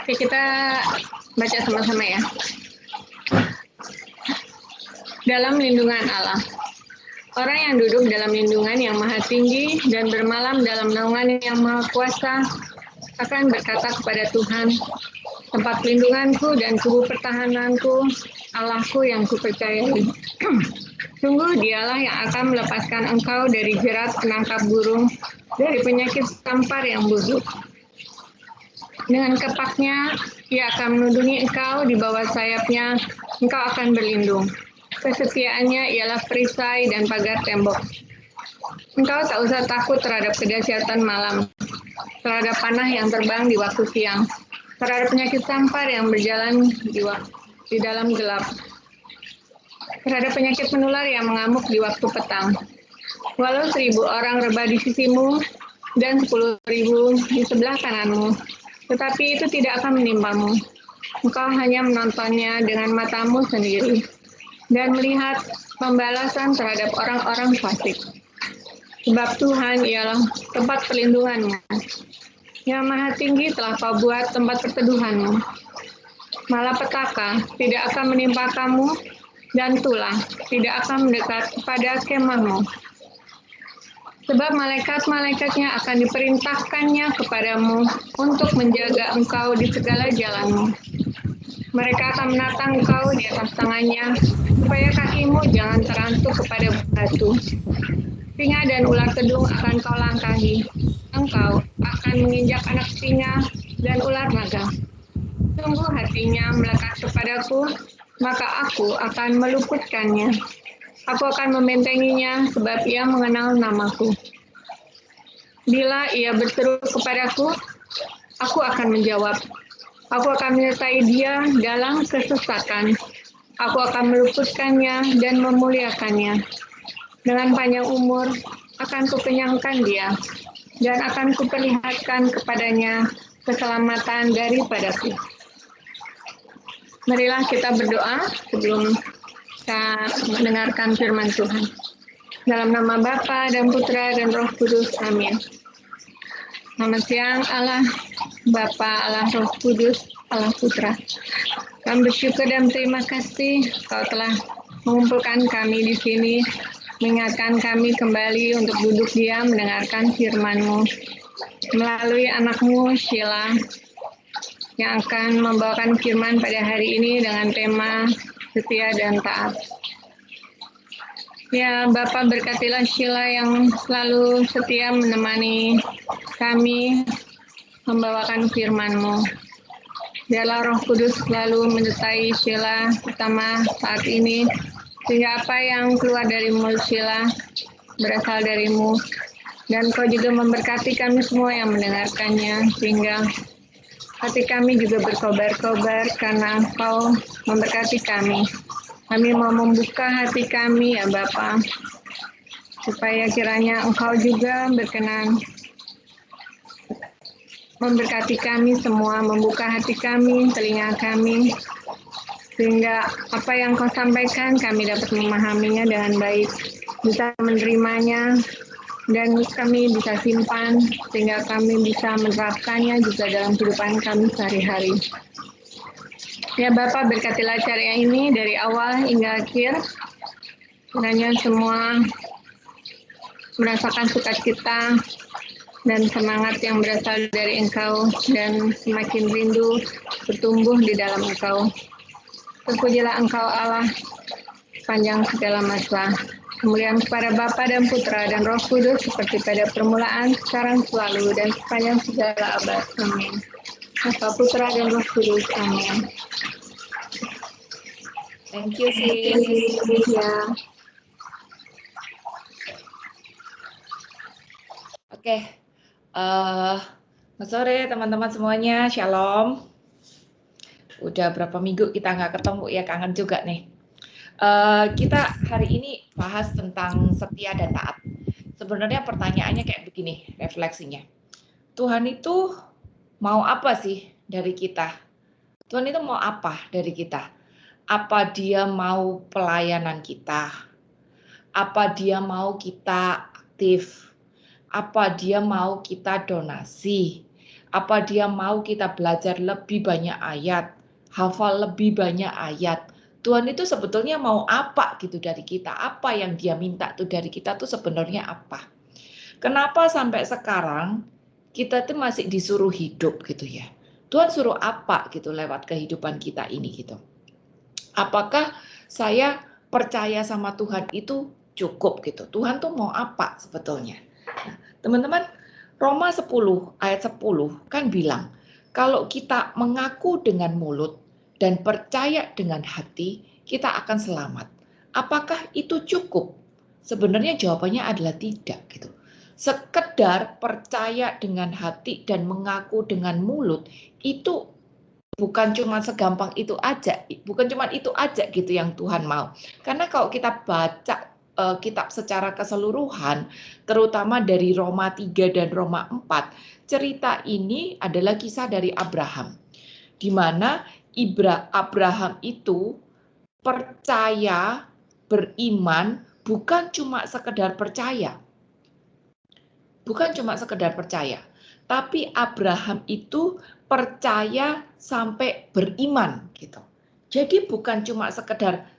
Oke, kita baca sama-sama ya. Dalam lindungan Allah. Orang yang duduk dalam lindungan yang maha tinggi dan bermalam dalam naungan yang maha kuasa akan berkata kepada Tuhan, tempat pelindunganku dan kubu pertahananku, Allahku yang kupercayai. Sungguh dialah yang akan melepaskan engkau dari jerat penangkap burung, dari penyakit tampar yang busuk. Dengan kepaknya, ia akan melindungi engkau di bawah sayapnya, engkau akan berlindung. Kesetiaannya ialah perisai dan pagar tembok. Engkau tak usah takut terhadap kedahsyatan malam, terhadap panah yang terbang di waktu siang, terhadap penyakit tampar yang berjalan di dalam gelap, terhadap penyakit menular yang mengamuk di waktu petang. Walau 1.000 orang rebah di sisimu dan 10.000 di sebelah kananmu, tetapi itu tidak akan menimpamu. Engkau hanya menontonnya dengan matamu sendiri dan melihat pembalasan terhadap orang-orang fasik. Sebab Tuhan ialah tempat perlindunganmu. Yang Maha Tinggi telah kau buat tempat perteduhanmu. Malapetaka tidak akan menimpa kamu, dan tulah tidak akan mendekat kepada kemahmu. Sebab malaikat-malaikatnya akan diperintahkannya kepadamu untuk menjaga engkau di segala jalanmu. Mereka akan menatang engkau di atas tangannya, supaya kakimu jangan terantuk kepada batu. Singa dan ular kedung akan kau langkahi. Engkau akan menginjak anak singa dan ular naga. Sungguh hatinya melekat kepadaku, maka aku akan meluputkannya. Aku akan membentenginya, sebab ia mengenal namaku. Bila ia berseru kepadaku, aku akan menjawab. Aku akan menyertai dia dalam kesesakan. Aku akan meluputkannya dan memuliakannya. Dengan panjang umur akan kukenyangkan dia, dan akan kuperlihatkan kepadanya keselamatan daripadaku. Marilah kita berdoa sebelum kita mendengarkan firman Tuhan. Dalam nama Bapa dan Putra dan Roh Kudus, amin. Selamat siang Allah Bapa, Allah Roh Kudus, Allah Putra. Kami bersyukur dan terima kasih Kau telah mengumpulkan kami di sini, mengingatkan kami kembali untuk duduk diam mendengarkan firman-Mu melalui anak-Mu Sheila yang akan membawakan firman pada hari ini dengan tema setia dan taat. Ya, Bapak berkatilah Sheila yang selalu setia menemani kami membawakan firman-Mu. Biarlah Roh Kudus selalu menyertai Sheila, terutama saat ini, sehingga apa yang keluar dari mulut Sheila berasal dari-Mu. Dan Kau juga memberkati kami semua yang mendengarkannya, sehingga hati kami juga berkobar-kobar karena Kau memberkati kami. Kami mau membuka hati kami ya Bapa, supaya kiranya Engkau juga berkenan memberkati kami semua, membuka hati kami, telinga kami, sehingga apa yang Kau sampaikan kami dapat memahaminya dengan baik, bisa menerimanya, dan kami bisa simpan, sehingga kami bisa menerapkannya juga dalam kehidupan kami sehari-hari. Ya Bapak, berkatilah acara ini dari awal hingga akhir. Kiranya semua merasakan sukacita dan semangat yang berasal dari Engkau dan semakin rindu bertumbuh di dalam Engkau. Terpujilah Engkau Allah sepanjang segala masa. Kemuliaan kepada Bapa dan Putra dan Roh Kudus seperti pada permulaan, sekarang, selalu, dan sepanjang segala abad. Amin. Bapa, Putra, dan Roh Kudus. Amin. Thank you, sis. Ya. Oke. Selamat sore teman-teman semuanya. Shalom. Udah berapa minggu kita nggak ketemu ya, kangen juga nih. Kita hari ini bahas tentang setia dan taat. Sebenarnya pertanyaannya kayak begini, refleksinya. Tuhan itu mau apa sih dari kita? Tuhan itu mau apa dari kita? Apa dia mau pelayanan kita? Apa dia mau kita aktif? Apa dia mau kita donasi? Apa dia mau kita belajar lebih banyak ayat, hafal lebih banyak ayat? Tuhan itu sebetulnya mau apa gitu dari kita? Apa yang dia minta tuh dari kita tuh sebenarnya apa? Kenapa sampai sekarang kita tuh masih disuruh hidup gitu ya? Tuhan suruh apa gitu lewat kehidupan kita ini gitu? Apakah saya percaya sama Tuhan itu cukup gitu? Tuhan tuh mau apa sebetulnya? Nah, teman-teman, Roma 10 ayat 10 kan bilang, kalau kita mengaku dengan mulut dan percaya dengan hati, kita akan selamat. Apakah itu cukup? Sebenarnya jawabannya adalah tidak gitu. Sekedar percaya dengan hati dan mengaku dengan mulut itu bukan cuma segampang itu aja, bukan cuma itu aja gitu yang Tuhan mau. Karena kalau kita baca kitab secara keseluruhan, terutama dari Roma 3 dan Roma 4, cerita ini adalah kisah dari Abraham. Di mana Abraham itu percaya, beriman, bukan cuma sekedar percaya. Bukan cuma sekedar percaya, tapi Abraham itu percaya sampai beriman gitu. Jadi bukan cuma sekedar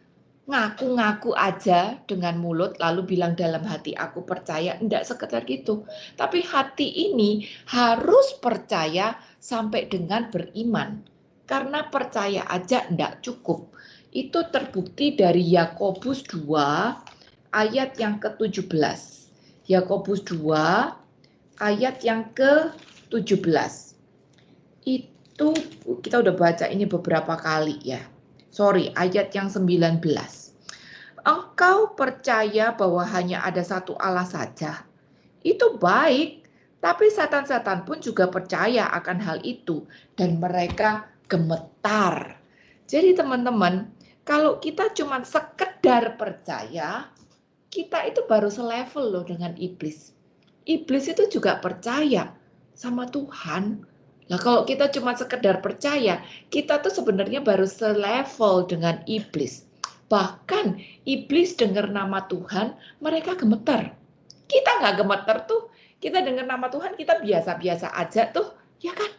ngaku-ngaku aja dengan mulut lalu bilang dalam hati aku percaya, enggak sekedar gitu. Tapi hati ini harus percaya sampai dengan beriman. Karena percaya aja enggak cukup. Itu terbukti dari Yakobus 2 ayat yang ke-17. Yakobus 2 ayat yang ke-17. Itu kita udah baca ini beberapa kali ya. Sorry, ayat yang 19. Engkau percaya bahwa hanya ada satu Allah saja. Itu baik, tapi setan-setan pun juga percaya akan hal itu dan mereka gemetar. Jadi teman-teman, kalau kita cuma sekedar percaya, kita itu baru selevel loh dengan iblis. Iblis itu juga percaya sama Tuhan. Nah, kalau kita cuma sekedar percaya, kita tuh sebenarnya baru selevel dengan iblis. Bahkan iblis dengar nama Tuhan, mereka gemetar. Kita nggak gemetar tuh, kita dengar nama Tuhan, kita biasa-biasa aja tuh, ya kan?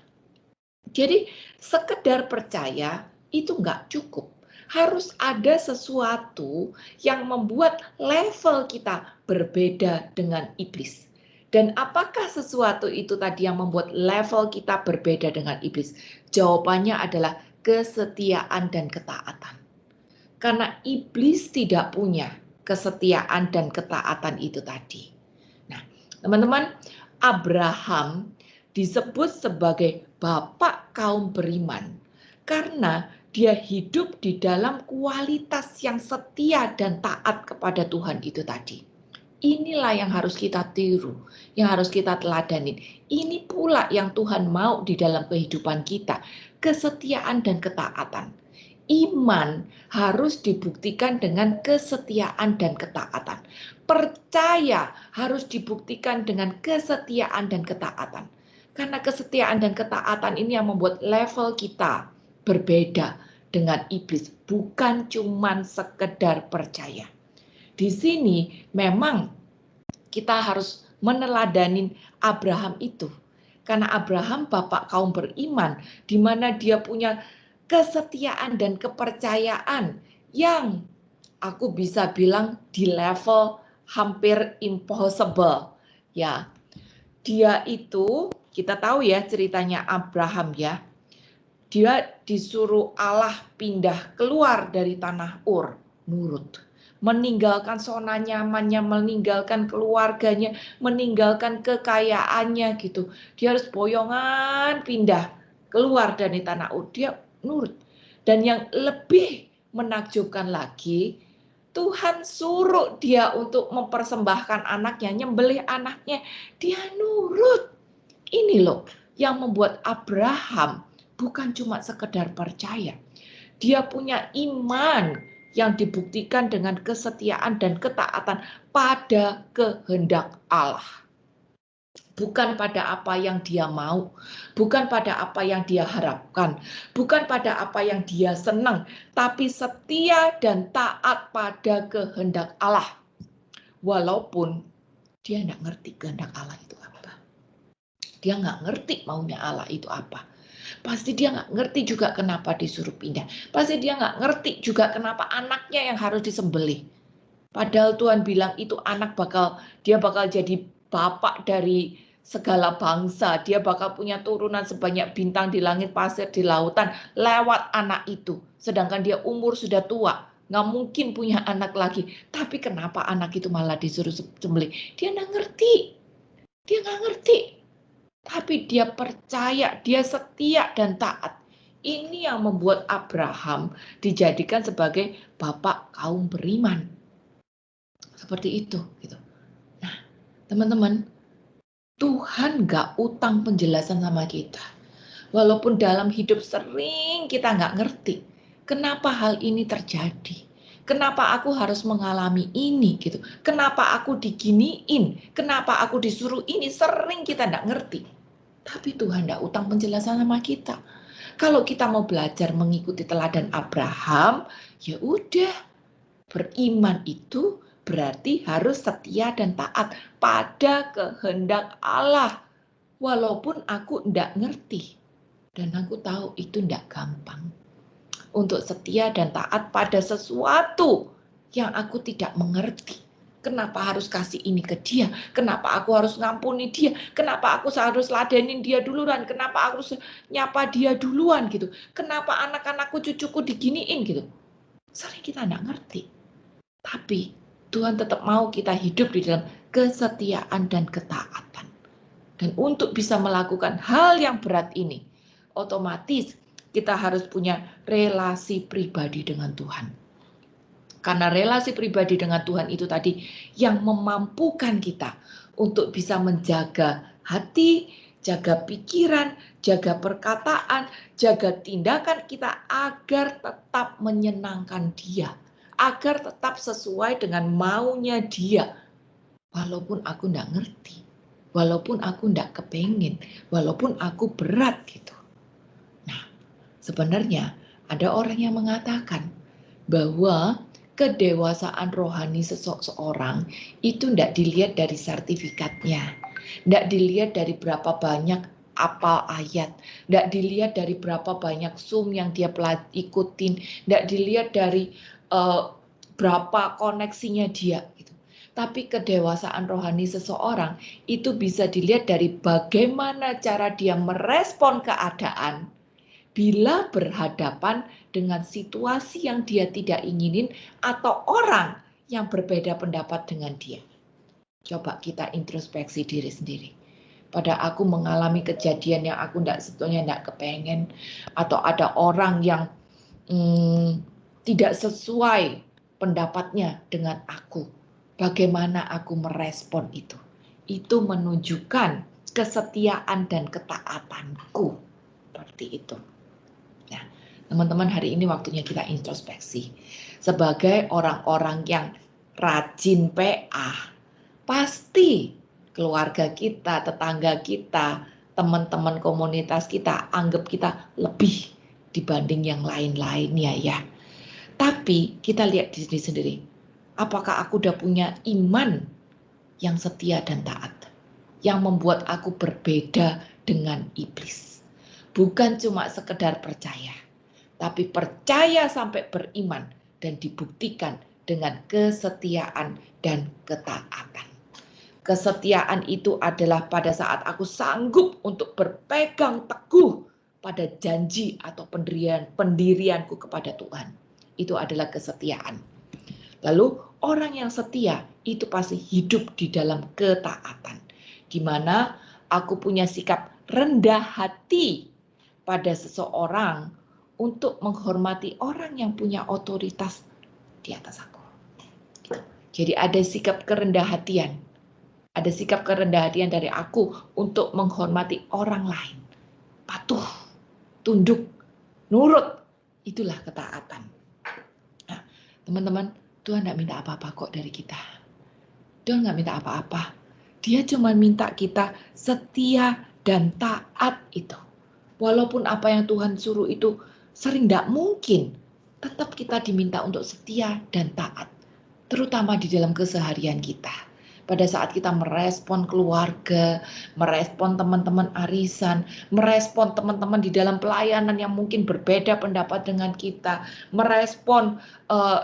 Jadi sekedar percaya itu nggak cukup. Harus ada sesuatu yang membuat level kita berbeda dengan iblis. Dan apakah sesuatu itu tadi yang membuat level kita berbeda dengan iblis? Jawabannya adalah kesetiaan dan ketaatan. Karena iblis tidak punya kesetiaan dan ketaatan itu tadi. Nah, teman-teman, Abraham disebut sebagai bapak kaum beriman karena dia hidup di dalam kualitas yang setia dan taat kepada Tuhan itu tadi. Inilah yang harus kita tiru, yang harus kita teladanin. Ini pula yang Tuhan mau di dalam kehidupan kita, kesetiaan dan ketaatan. Iman harus dibuktikan dengan kesetiaan dan ketaatan. Percaya harus dibuktikan dengan kesetiaan dan ketaatan. Karena kesetiaan dan ketaatan ini yang membuat level kita berbeda dengan iblis, bukan cuman sekedar percaya. Di sini memang kita harus meneladanin Abraham itu. Karena Abraham bapak kaum beriman, di mana dia punya kesetiaan dan kepercayaan yang aku bisa bilang di level hampir impossible. Ya, dia itu kita tahu ya ceritanya Abraham ya. Dia disuruh Allah pindah keluar dari tanah Ur, nurut. Meninggalkan zona nyamannya, meninggalkan keluarganya, meninggalkan kekayaannya gitu. Dia harus boyongan pindah keluar dari tanah Ur. Dia nurut. Dan yang lebih menakjubkan lagi, Tuhan suruh dia untuk mempersembahkan anaknya, nyembelih anaknya. Dia nurut. Ini loh yang membuat Abraham bukan cuma sekedar percaya. Dia punya iman yang dibuktikan dengan kesetiaan dan ketaatan pada kehendak Allah. Bukan pada apa yang dia mau, bukan pada apa yang dia harapkan, bukan pada apa yang dia senang, tapi setia dan taat pada kehendak Allah. Walaupun dia tidak ngerti kehendak Allah itu apa. Dia nggak ngerti maunya Allah itu apa. Pasti dia nggak ngerti juga kenapa disuruh pindah. Pasti dia nggak ngerti juga kenapa anaknya yang harus disembelih. Padahal Tuhan bilang itu anak dia bakal jadi bapak dari segala bangsa. Dia bakal punya turunan sebanyak bintang di langit, pasir di lautan lewat anak itu. Sedangkan dia umur sudah tua, nggak mungkin punya anak lagi. Tapi kenapa anak itu malah disuruh sembelih? Dia nggak ngerti. Dia nggak ngerti. Tapi dia percaya, dia setia dan taat. Ini yang membuat Abraham dijadikan sebagai bapak kaum beriman. Seperti itu. Gitu. Nah, teman-teman, Tuhan gak utang penjelasan sama kita. Walaupun dalam hidup sering kita gak ngerti. Kenapa hal ini terjadi? Kenapa aku harus mengalami ini? Gitu. Kenapa aku diginiin? Kenapa aku disuruh ini? Sering kita gak ngerti. Tapi Tuhan gak utang penjelasan sama kita. Kalau kita mau belajar mengikuti teladan Abraham, ya udah, beriman itu berarti harus setia dan taat pada kehendak Allah. Walaupun aku tidak ngerti. Dan aku tahu itu tidak gampang. Untuk setia dan taat pada sesuatu yang aku tidak mengerti. Kenapa harus kasih ini ke dia? Kenapa aku harus ngampuni dia? Kenapa aku harus ladenin dia duluan? Kenapa aku harus nyapa dia duluan gitu? Kenapa anak-anakku, cucuku diginiin gitu? Sering kita tidak ngerti. Tapi Tuhan tetap mau kita hidup di dalam kesetiaan dan ketaatan. Dan untuk bisa melakukan hal yang berat ini, otomatis kita harus punya relasi pribadi dengan Tuhan. Karena relasi pribadi dengan Tuhan itu tadi yang memampukan kita untuk bisa menjaga hati, jaga pikiran, jaga perkataan, jaga tindakan kita agar tetap menyenangkan Dia. Agar tetap sesuai dengan maunya Dia. Walaupun aku enggak ngerti. Walaupun aku enggak kepengen. Walaupun aku berat gitu. Nah, sebenarnya ada orang yang mengatakan bahwa kedewasaan rohani seseorang itu tidak dilihat dari sertifikatnya. Tidak dilihat dari berapa banyak apal ayat. Tidak dilihat dari berapa banyak Zoom yang dia ikutin. Tidak dilihat dari berapa koneksinya dia. Gitu. Tapi kedewasaan rohani seseorang itu bisa dilihat dari bagaimana cara dia merespon keadaan bila berhadapan dengan situasi yang dia tidak inginin atau orang yang berbeda pendapat dengan dia. Coba kita introspeksi diri sendiri. Pada aku mengalami kejadian yang aku sebetulnya tidak kepengen, atau ada orang yang tidak sesuai pendapatnya dengan aku. Bagaimana aku merespon itu? Itu menunjukkan kesetiaan dan ketaatanku. Seperti itu. Nah, teman-teman, hari ini waktunya kita introspeksi. Sebagai orang-orang yang rajin PA, pasti keluarga kita, tetangga kita, teman-teman komunitas kita anggap kita lebih dibanding yang lain-lainnya ya. Tapi kita lihat diri sendiri. Apakah aku udah punya iman yang setia dan taat? Yang membuat aku berbeda dengan iblis. Bukan cuma sekedar percaya, tapi percaya sampai beriman dan dibuktikan dengan kesetiaan dan ketaatan. Kesetiaan itu adalah pada saat aku sanggup untuk berpegang teguh pada janji atau pendirianku kepada Tuhan. Itu adalah kesetiaan. Lalu orang yang setia itu pasti hidup di dalam ketaatan. Di mana aku punya sikap rendah hati pada seseorang untuk menghormati orang yang punya otoritas di atas aku. Jadi ada sikap kerendah hatian. Ada sikap kerendah hatian dari aku untuk menghormati orang lain. Patuh, tunduk, nurut. Itulah ketaatan. Nah, teman-teman, Tuhan tidak minta apa-apa kok dari kita. Tuhan nggak minta apa-apa. Dia cuma minta kita setia dan taat itu. Walaupun apa yang Tuhan suruh itu sering tidak mungkin, tetap kita diminta untuk setia dan taat. Terutama di dalam keseharian kita. Pada saat kita merespon keluarga, merespon teman-teman arisan, merespon teman-teman di dalam pelayanan yang mungkin berbeda pendapat dengan kita, merespon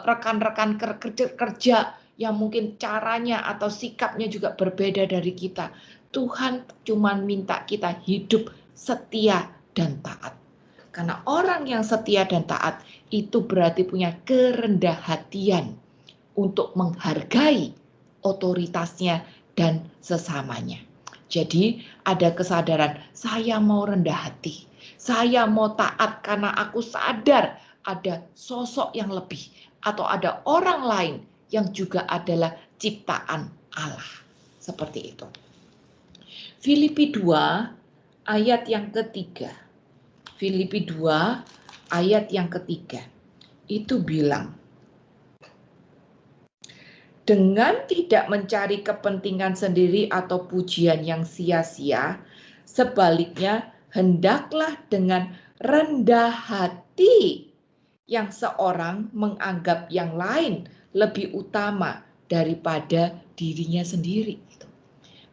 rekan-rekan kerja yang mungkin caranya atau sikapnya juga berbeda dari kita. Tuhan cuma minta kita hidup setia dan taat. Karena orang yang setia dan taat itu berarti punya kerendah hatian untuk menghargai otoritasnya dan sesamanya. Jadi ada kesadaran, saya mau rendah hati, saya mau taat karena aku sadar ada sosok yang lebih atau ada orang lain yang juga adalah ciptaan Allah. Seperti itu. Filipi 2 ayat yang ketiga. Filipi 2 ayat yang ketiga. Itu bilang, dengan tidak mencari kepentingan sendiri atau pujian yang sia-sia, sebaliknya hendaklah dengan rendah hati yang seorang menganggap yang lain lebih utama daripada dirinya sendiri.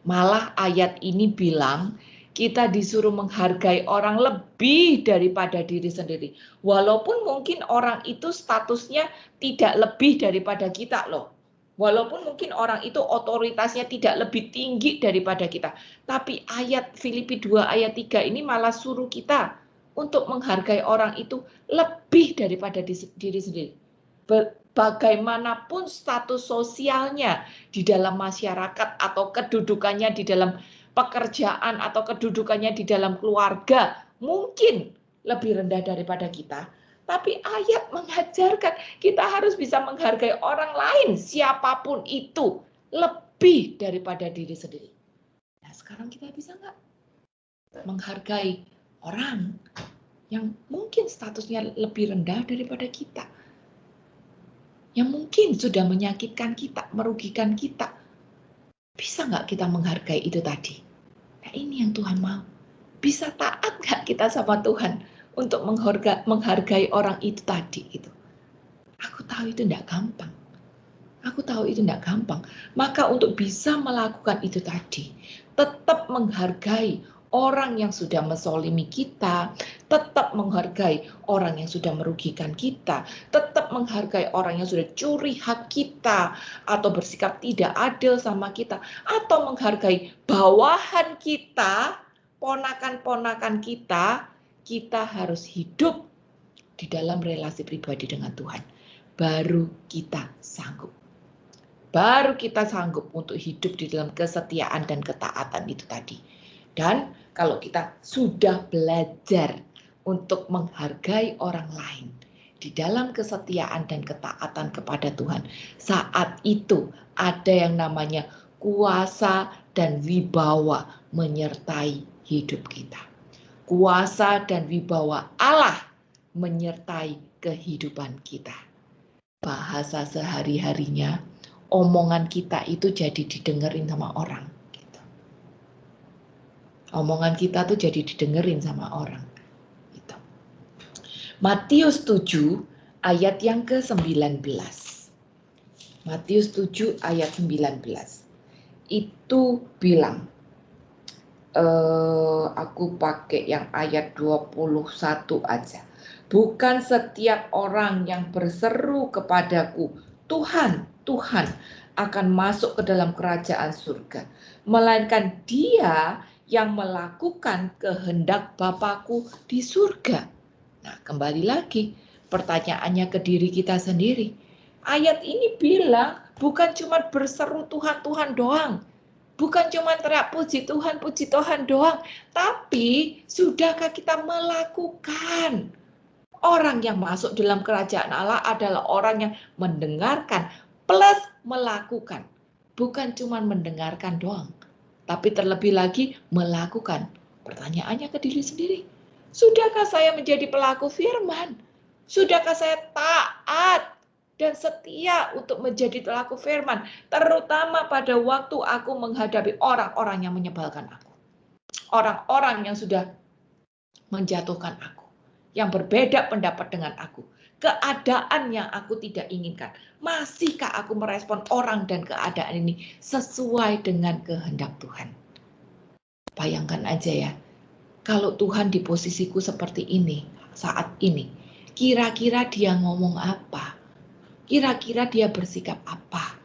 Malah ayat ini bilang kita disuruh menghargai orang lebih daripada diri sendiri. Walaupun mungkin orang itu statusnya tidak lebih daripada kita loh. Walaupun mungkin orang itu otoritasnya tidak lebih tinggi daripada kita. Tapi ayat Filipi 2 ayat 3 ini malah suruh kita untuk menghargai orang itu lebih daripada diri sendiri. Bagaimanapun status sosialnya di dalam masyarakat atau kedudukannya di dalam pekerjaan atau kedudukannya di dalam keluarga mungkin lebih rendah daripada kita. Tapi ayat mengajarkan kita harus bisa menghargai orang lain, siapapun itu, lebih daripada diri sendiri. Nah, sekarang kita bisa nggak menghargai orang yang mungkin statusnya lebih rendah daripada kita? Yang mungkin sudah menyakitkan kita, merugikan kita. Bisa nggak kita menghargai itu tadi? Nah, ini yang Tuhan mau. Bisa taat nggak kita sama Tuhan untuk menghargai orang itu tadi? Itu. Aku tahu itu tidak gampang. Aku tahu itu tidak gampang. Maka untuk bisa melakukan itu tadi, tetap menghargai orang yang sudah mensolimi kita, tetap menghargai orang yang sudah merugikan kita, tetap menghargai orang yang sudah curi hak kita, atau bersikap tidak adil sama kita, atau menghargai bawahan kita, ponakan-ponakan kita, kita harus hidup di dalam relasi pribadi dengan Tuhan. Baru kita sanggup. Baru kita sanggup untuk hidup di dalam kesetiaan dan ketaatan itu tadi. Dan kalau kita sudah belajar untuk menghargai orang lain di dalam kesetiaan dan ketaatan kepada Tuhan, saat itu ada yang namanya kuasa dan wibawa menyertai hidup kita. Kuasa dan wibawa Allah menyertai kehidupan kita. Bahasa sehari-harinya, omongan kita itu jadi didengerin sama orang. Gitu. Omongan kita tuh jadi didengerin sama orang. Gitu. Matius 7 ayat yang ke-19. Matius 7 ayat 19. Itu bilang, aku pakai yang ayat 21 aja. Bukan setiap orang yang berseru kepadaku, Tuhan, Tuhan, akan masuk ke dalam kerajaan surga, melainkan dia yang melakukan kehendak Bapakku di surga. Nah, kembali lagi pertanyaannya ke diri kita sendiri. Ayat ini bilang bukan cuma berseru Tuhan, Tuhan doang. Bukan cuma teriak puji Tuhan doang. Tapi sudahkah kita melakukan? Orang yang masuk dalam kerajaan Allah adalah orang yang mendengarkan plus melakukan. Bukan cuma mendengarkan doang. Tapi terlebih lagi melakukan. Pertanyaannya ke diri sendiri. Sudahkah saya menjadi pelaku firman? Sudahkah saya taat dan setia untuk menjadi pelaku firman? Terutama pada waktu aku menghadapi orang-orang yang menyebalkan aku. Orang-orang yang sudah menjatuhkan aku. Yang berbeda pendapat dengan aku. keadaan yang aku tidak inginkan. Masihkah aku merespon orang dan keadaan ini sesuai dengan kehendak Tuhan? Bayangkan aja ya, kalau Tuhan di posisiku seperti ini, saat ini, kira-kira dia ngomong apa? Kira-kira dia bersikap apa?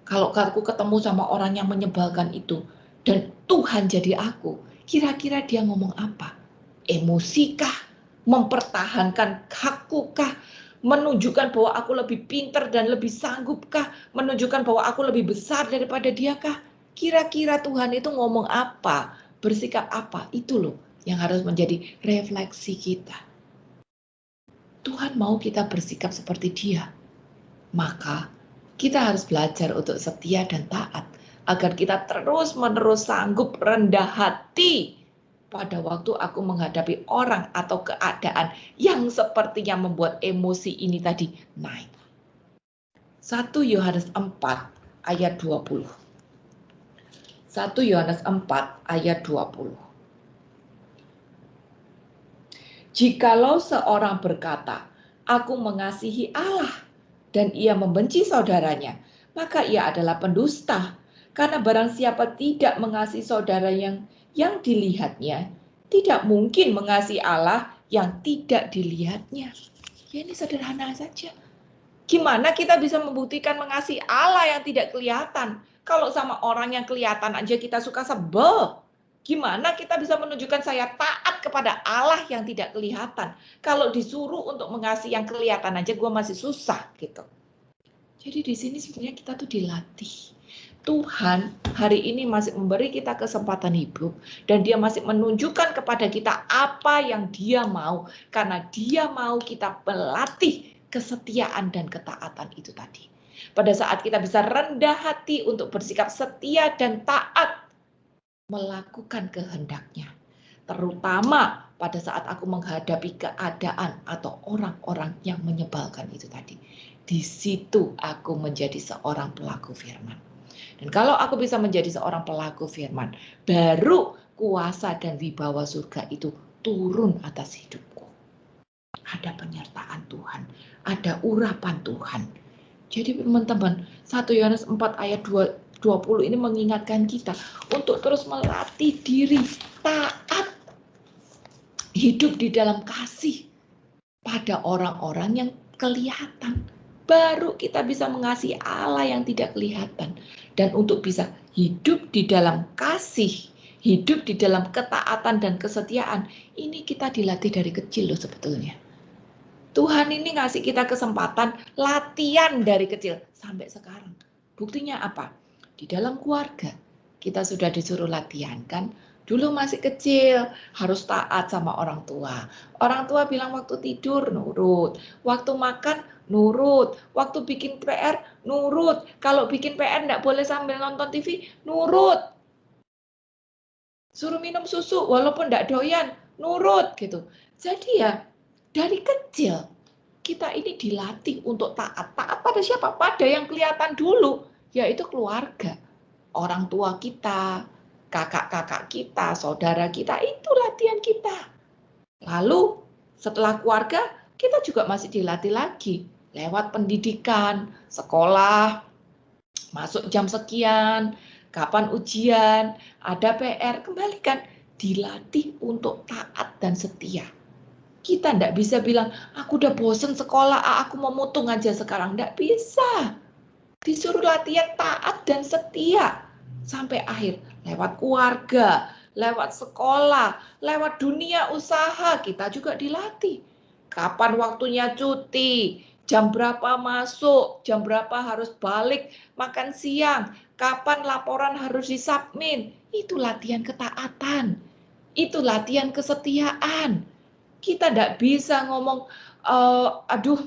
Kalau aku ketemu sama orang yang menyebalkan itu, dan Tuhan jadi aku, kira-kira dia ngomong apa? Emosikah? Mempertahankan hakukah? Menunjukkan bahwa aku lebih pintar dan lebih sanggupkah? Menunjukkan bahwa aku lebih besar daripada diakah? Kira-kira Tuhan itu ngomong apa? Bersikap apa? Itu loh yang harus menjadi refleksi kita. Tuhan mau kita bersikap seperti Dia. Maka kita harus belajar untuk setia dan taat agar kita terus-menerus sanggup rendah hati pada waktu aku menghadapi orang atau keadaan yang sepertinya membuat emosi ini tadi naik. 1 Yohanes 4 ayat 20. 1 Yohanes 4 ayat 20. Jikalau seorang berkata, aku mengasihi Allah, dan ia membenci saudaranya, maka ia adalah pendusta. Karena barang siapa tidak mengasihi saudara yang dilihatnya, tidak mungkin mengasihi Allah yang tidak dilihatnya. Ya, ini sederhana saja. Gimana kita bisa membuktikan mengasihi Allah yang tidak kelihatan? Kalau sama orang yang kelihatan aja kita suka sebel. Gimana kita bisa menunjukkan saya taat kepada Allah yang tidak kelihatan? Kalau disuruh untuk mengasihi yang kelihatan aja gue masih susah gitu. Jadi di sini sebenarnya kita tuh dilatih. Tuhan hari ini masih memberi kita kesempatan hidup dan Dia masih menunjukkan kepada kita apa yang Dia mau, karena Dia mau kita melatih kesetiaan dan ketaatan itu tadi. Pada saat kita bisa rendah hati untuk bersikap setia dan taat melakukan kehendaknya, terutama pada saat aku menghadapi keadaan atau orang-orang yang menyebalkan itu tadi. Di situ aku menjadi seorang pelaku firman. Dan kalau aku bisa menjadi seorang pelaku firman, baru kuasa dan wibawa surga itu turun atas hidupku. Ada penyertaan Tuhan, ada urapan Tuhan. Jadi teman-teman, 1 Yohanes 4 ayat 20 ini mengingatkan kita untuk terus melatih diri taat, hidup di dalam kasih pada orang-orang yang kelihatan. Baru kita bisa mengasihi Allah yang tidak kelihatan. Dan untuk bisa hidup di dalam kasih, hidup di dalam ketaatan dan kesetiaan, ini kita dilatih dari kecil loh sebetulnya. Tuhan ini ngasih kita kesempatan latihan dari kecil sampai sekarang. Buktinya apa? Di dalam keluarga kita sudah disuruh latihan kan? Dulu masih kecil harus taat sama orang tua. Orang tua bilang waktu tidur nurut, waktu makan nurut, waktu bikin PR nurut. Kalau bikin PR enggak boleh sambil nonton TV, nurut. Suruh minum susu walaupun enggak doyan, nurut gitu. Jadi ya dari kecil kita ini dilatih untuk taat. Taat pada siapa? Pada yang kelihatan dulu, yaitu keluarga. Orang tua kita, kakak-kakak kita, saudara kita, itu latihan kita. Lalu setelah keluarga, kita juga masih dilatih lagi. Lewat pendidikan, sekolah, masuk jam sekian, kapan ujian, ada PR, kembalikan. Dilatih untuk taat dan setia. Kita tidak bisa bilang, aku udah bosen sekolah, aku mau mutung aja sekarang. Tidak bisa. Disuruh latihan taat dan setia. Sampai akhir. Lewat keluarga, lewat sekolah, lewat dunia usaha, kita juga dilatih. Kapan waktunya cuti, jam berapa masuk, jam berapa harus balik, makan siang, kapan laporan harus disubmit. Itu latihan ketaatan. Itu latihan kesetiaan. Kita tidak bisa ngomong, aduh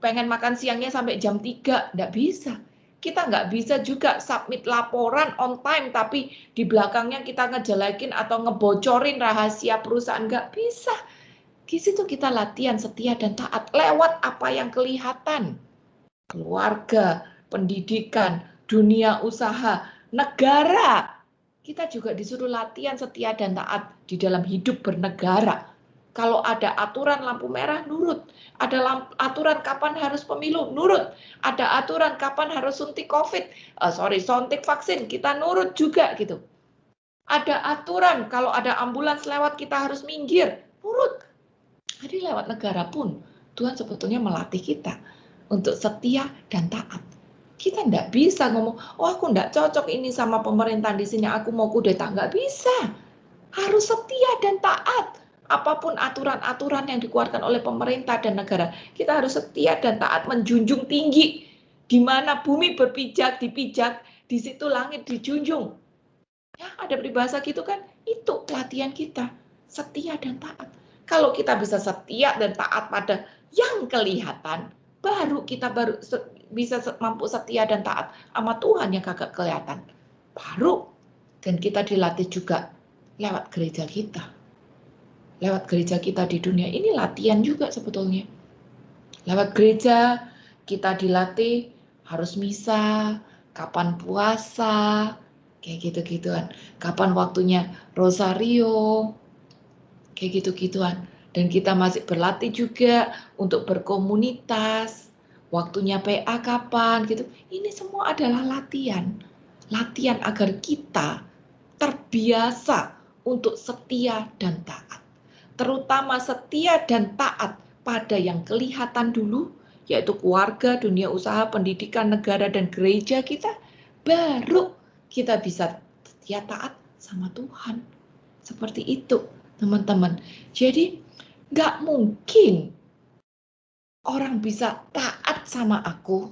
pengen makan siangnya sampai jam 3, tidak bisa. Kita nggak bisa juga submit laporan on time, tapi di belakangnya kita ngejelekin atau ngebocorin rahasia perusahaan, nggak bisa. Di situ kita latihan setia dan taat lewat apa yang kelihatan. Keluarga, pendidikan, dunia usaha, negara. Kita juga disuruh latihan setia dan taat di dalam hidup bernegara. Kalau ada aturan lampu merah, nurut. Ada aturan kapan harus pemilu, nurut. Ada aturan kapan harus suntik suntik vaksin, kita nurut juga gitu. Ada aturan kalau ada ambulans lewat kita harus minggir, nurut. Jadi lewat negara pun Tuhan sebetulnya melatih kita untuk setia dan taat. Kita nggak bisa ngomong, oh aku nggak cocok ini sama pemerintahan di sini, aku mau kudeta. Nggak bisa. Harus setia dan taat. Apapun aturan-aturan yang dikeluarkan oleh pemerintah dan negara, kita harus setia dan taat, menjunjung tinggi. Di mana bumi berpijak, dipijak, di situ langit dijunjung. Ya, ada peribahasa gitu kan? Itu latihan kita, setia dan taat. Kalau kita bisa setia dan taat pada yang kelihatan, baru kita bisa mampu setia dan taat sama Tuhan yang kagak kelihatan. Baru, dan kita dilatih juga lewat gereja kita. Lewat gereja kita di dunia ini latihan juga sebetulnya. Lewat gereja kita dilatih harus misa, kapan puasa, kayak gitu-gituan. Kapan waktunya rosario, kayak gitu-gituan. Dan kita masih berlatih juga untuk berkomunitas, waktunya PA kapan gitu. Ini semua adalah latihan. Latihan agar kita terbiasa untuk setia dan taat. Terutama setia dan taat pada yang kelihatan dulu, yaitu keluarga, dunia usaha, pendidikan, negara, dan gereja kita, baru kita bisa setia taat sama Tuhan. Seperti itu, teman-teman. Jadi, nggak mungkin orang bisa taat sama aku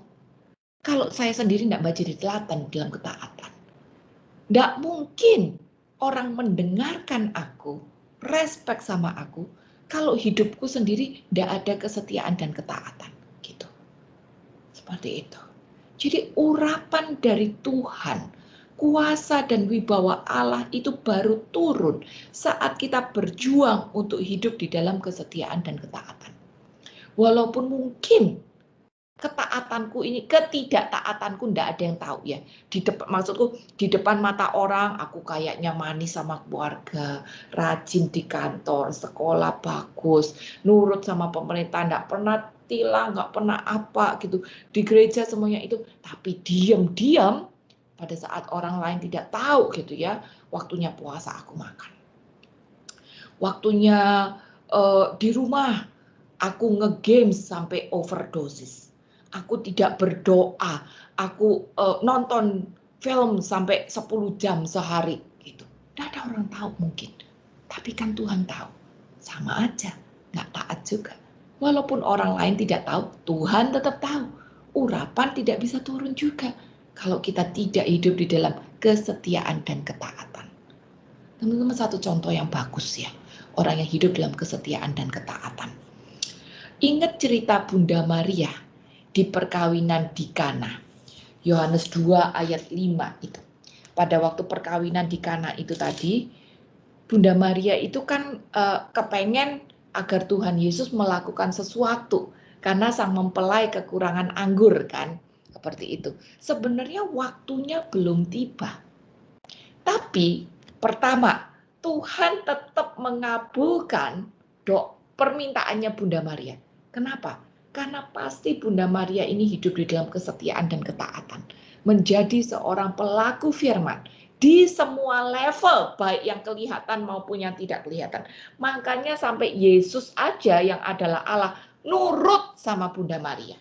kalau saya sendiri nggak jadi teladan dalam ketaatan. Nggak mungkin orang mendengarkan aku, respect sama aku, kalau hidupku sendiri tidak ada kesetiaan dan ketaatan, gitu. Seperti itu. Jadi urapan dari Tuhan, kuasa dan wibawa Allah itu baru turun saat kita berjuang untuk hidup di dalam kesetiaan dan ketaatan. Walaupun mungkin ketaatanku ini, ketidaktaatanku ndak ada yang tahu ya. Maksudku di depan mata orang aku kayaknya manis sama keluarga, rajin di kantor, sekolah bagus, nurut sama pemerintah, ndak pernah tilang, nggak pernah apa gitu. Di gereja semuanya itu, tapi diam-diam pada saat orang lain tidak tahu gitu ya, waktunya puasa aku makan. Waktunya di rumah aku nge-games sampai overdosis. Aku tidak berdoa, aku nonton film sampai 10 jam sehari gitu. Tidak ada orang tahu mungkin, tapi kan Tuhan tahu. Sama aja, nggak taat juga. Walaupun orang lain tidak tahu, Tuhan tetap tahu. Urapan tidak bisa turun juga kalau kita tidak hidup di dalam kesetiaan dan ketaatan. Teman-teman, satu contoh yang bagus ya, orang yang hidup dalam kesetiaan dan ketaatan. Ingat cerita Bunda Maria di perkawinan di Kana. Yohanes 2 ayat 5 itu. Pada waktu perkawinan di Kana itu tadi, Bunda Maria itu kan kepengen agar Tuhan Yesus melakukan sesuatu karena sang mempelai kekurangan anggur kan. Seperti itu. Sebenarnya waktunya belum tiba. Tapi pertama, Tuhan tetap mengabulkan permintaannya Bunda Maria. Kenapa? Karena pasti Bunda Maria ini hidup di dalam kesetiaan dan ketaatan. Menjadi seorang pelaku firman di semua level, baik yang kelihatan maupun yang tidak kelihatan. Makanya sampai Yesus aja yang adalah Allah nurut sama Bunda Maria.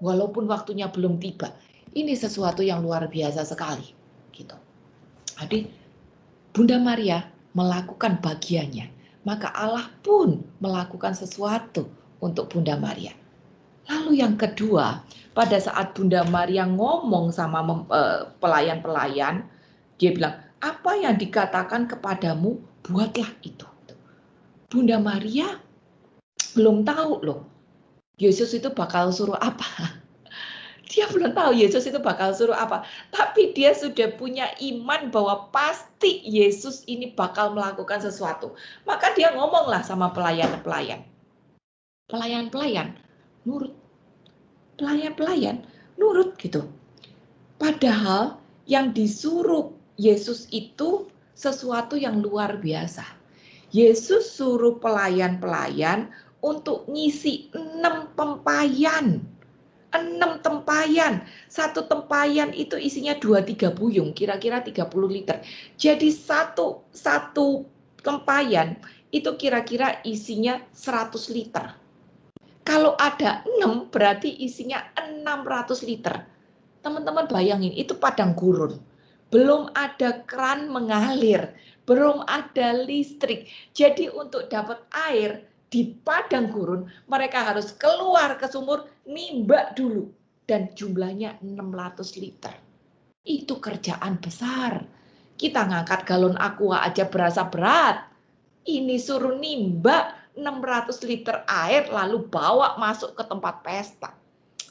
Walaupun waktunya belum tiba. Ini sesuatu yang luar biasa sekali. Gitu. Jadi Bunda Maria melakukan bagiannya. Maka Allah pun melakukan sesuatu untuk Bunda Maria. Lalu yang kedua, pada saat Bunda Maria ngomong sama pelayan-pelayan, dia bilang, apa yang dikatakan kepadamu, buatlah itu. Bunda Maria belum tahu loh, Yesus itu bakal suruh apa. Dia belum tahu Yesus itu bakal suruh apa. Tapi dia sudah punya iman bahwa pasti Yesus ini bakal melakukan sesuatu. Maka dia ngomonglah sama pelayan-pelayan. Pelayan-pelayan nurut. Pelayan-pelayan nurut gitu. Padahal yang disuruh Yesus itu sesuatu yang luar biasa. Yesus suruh pelayan-pelayan untuk ngisi 6 tempayan. 6 tempayan. Satu tempayan itu isinya 2-3 buyung, kira-kira 30 liter. Jadi satu tempayan itu kira-kira isinya 100 liter. Kalau ada 6 berarti isinya 600 liter. Teman-teman bayangin, itu padang gurun. Belum ada keran mengalir, belum ada listrik. Jadi untuk dapat air di padang gurun, mereka harus keluar ke sumur, nimba dulu. Dan jumlahnya 600 liter. Itu kerjaan besar. Kita ngangkat galon aqua aja berasa berat. Ini suruh nimba 600 liter air lalu bawa masuk ke tempat pesta.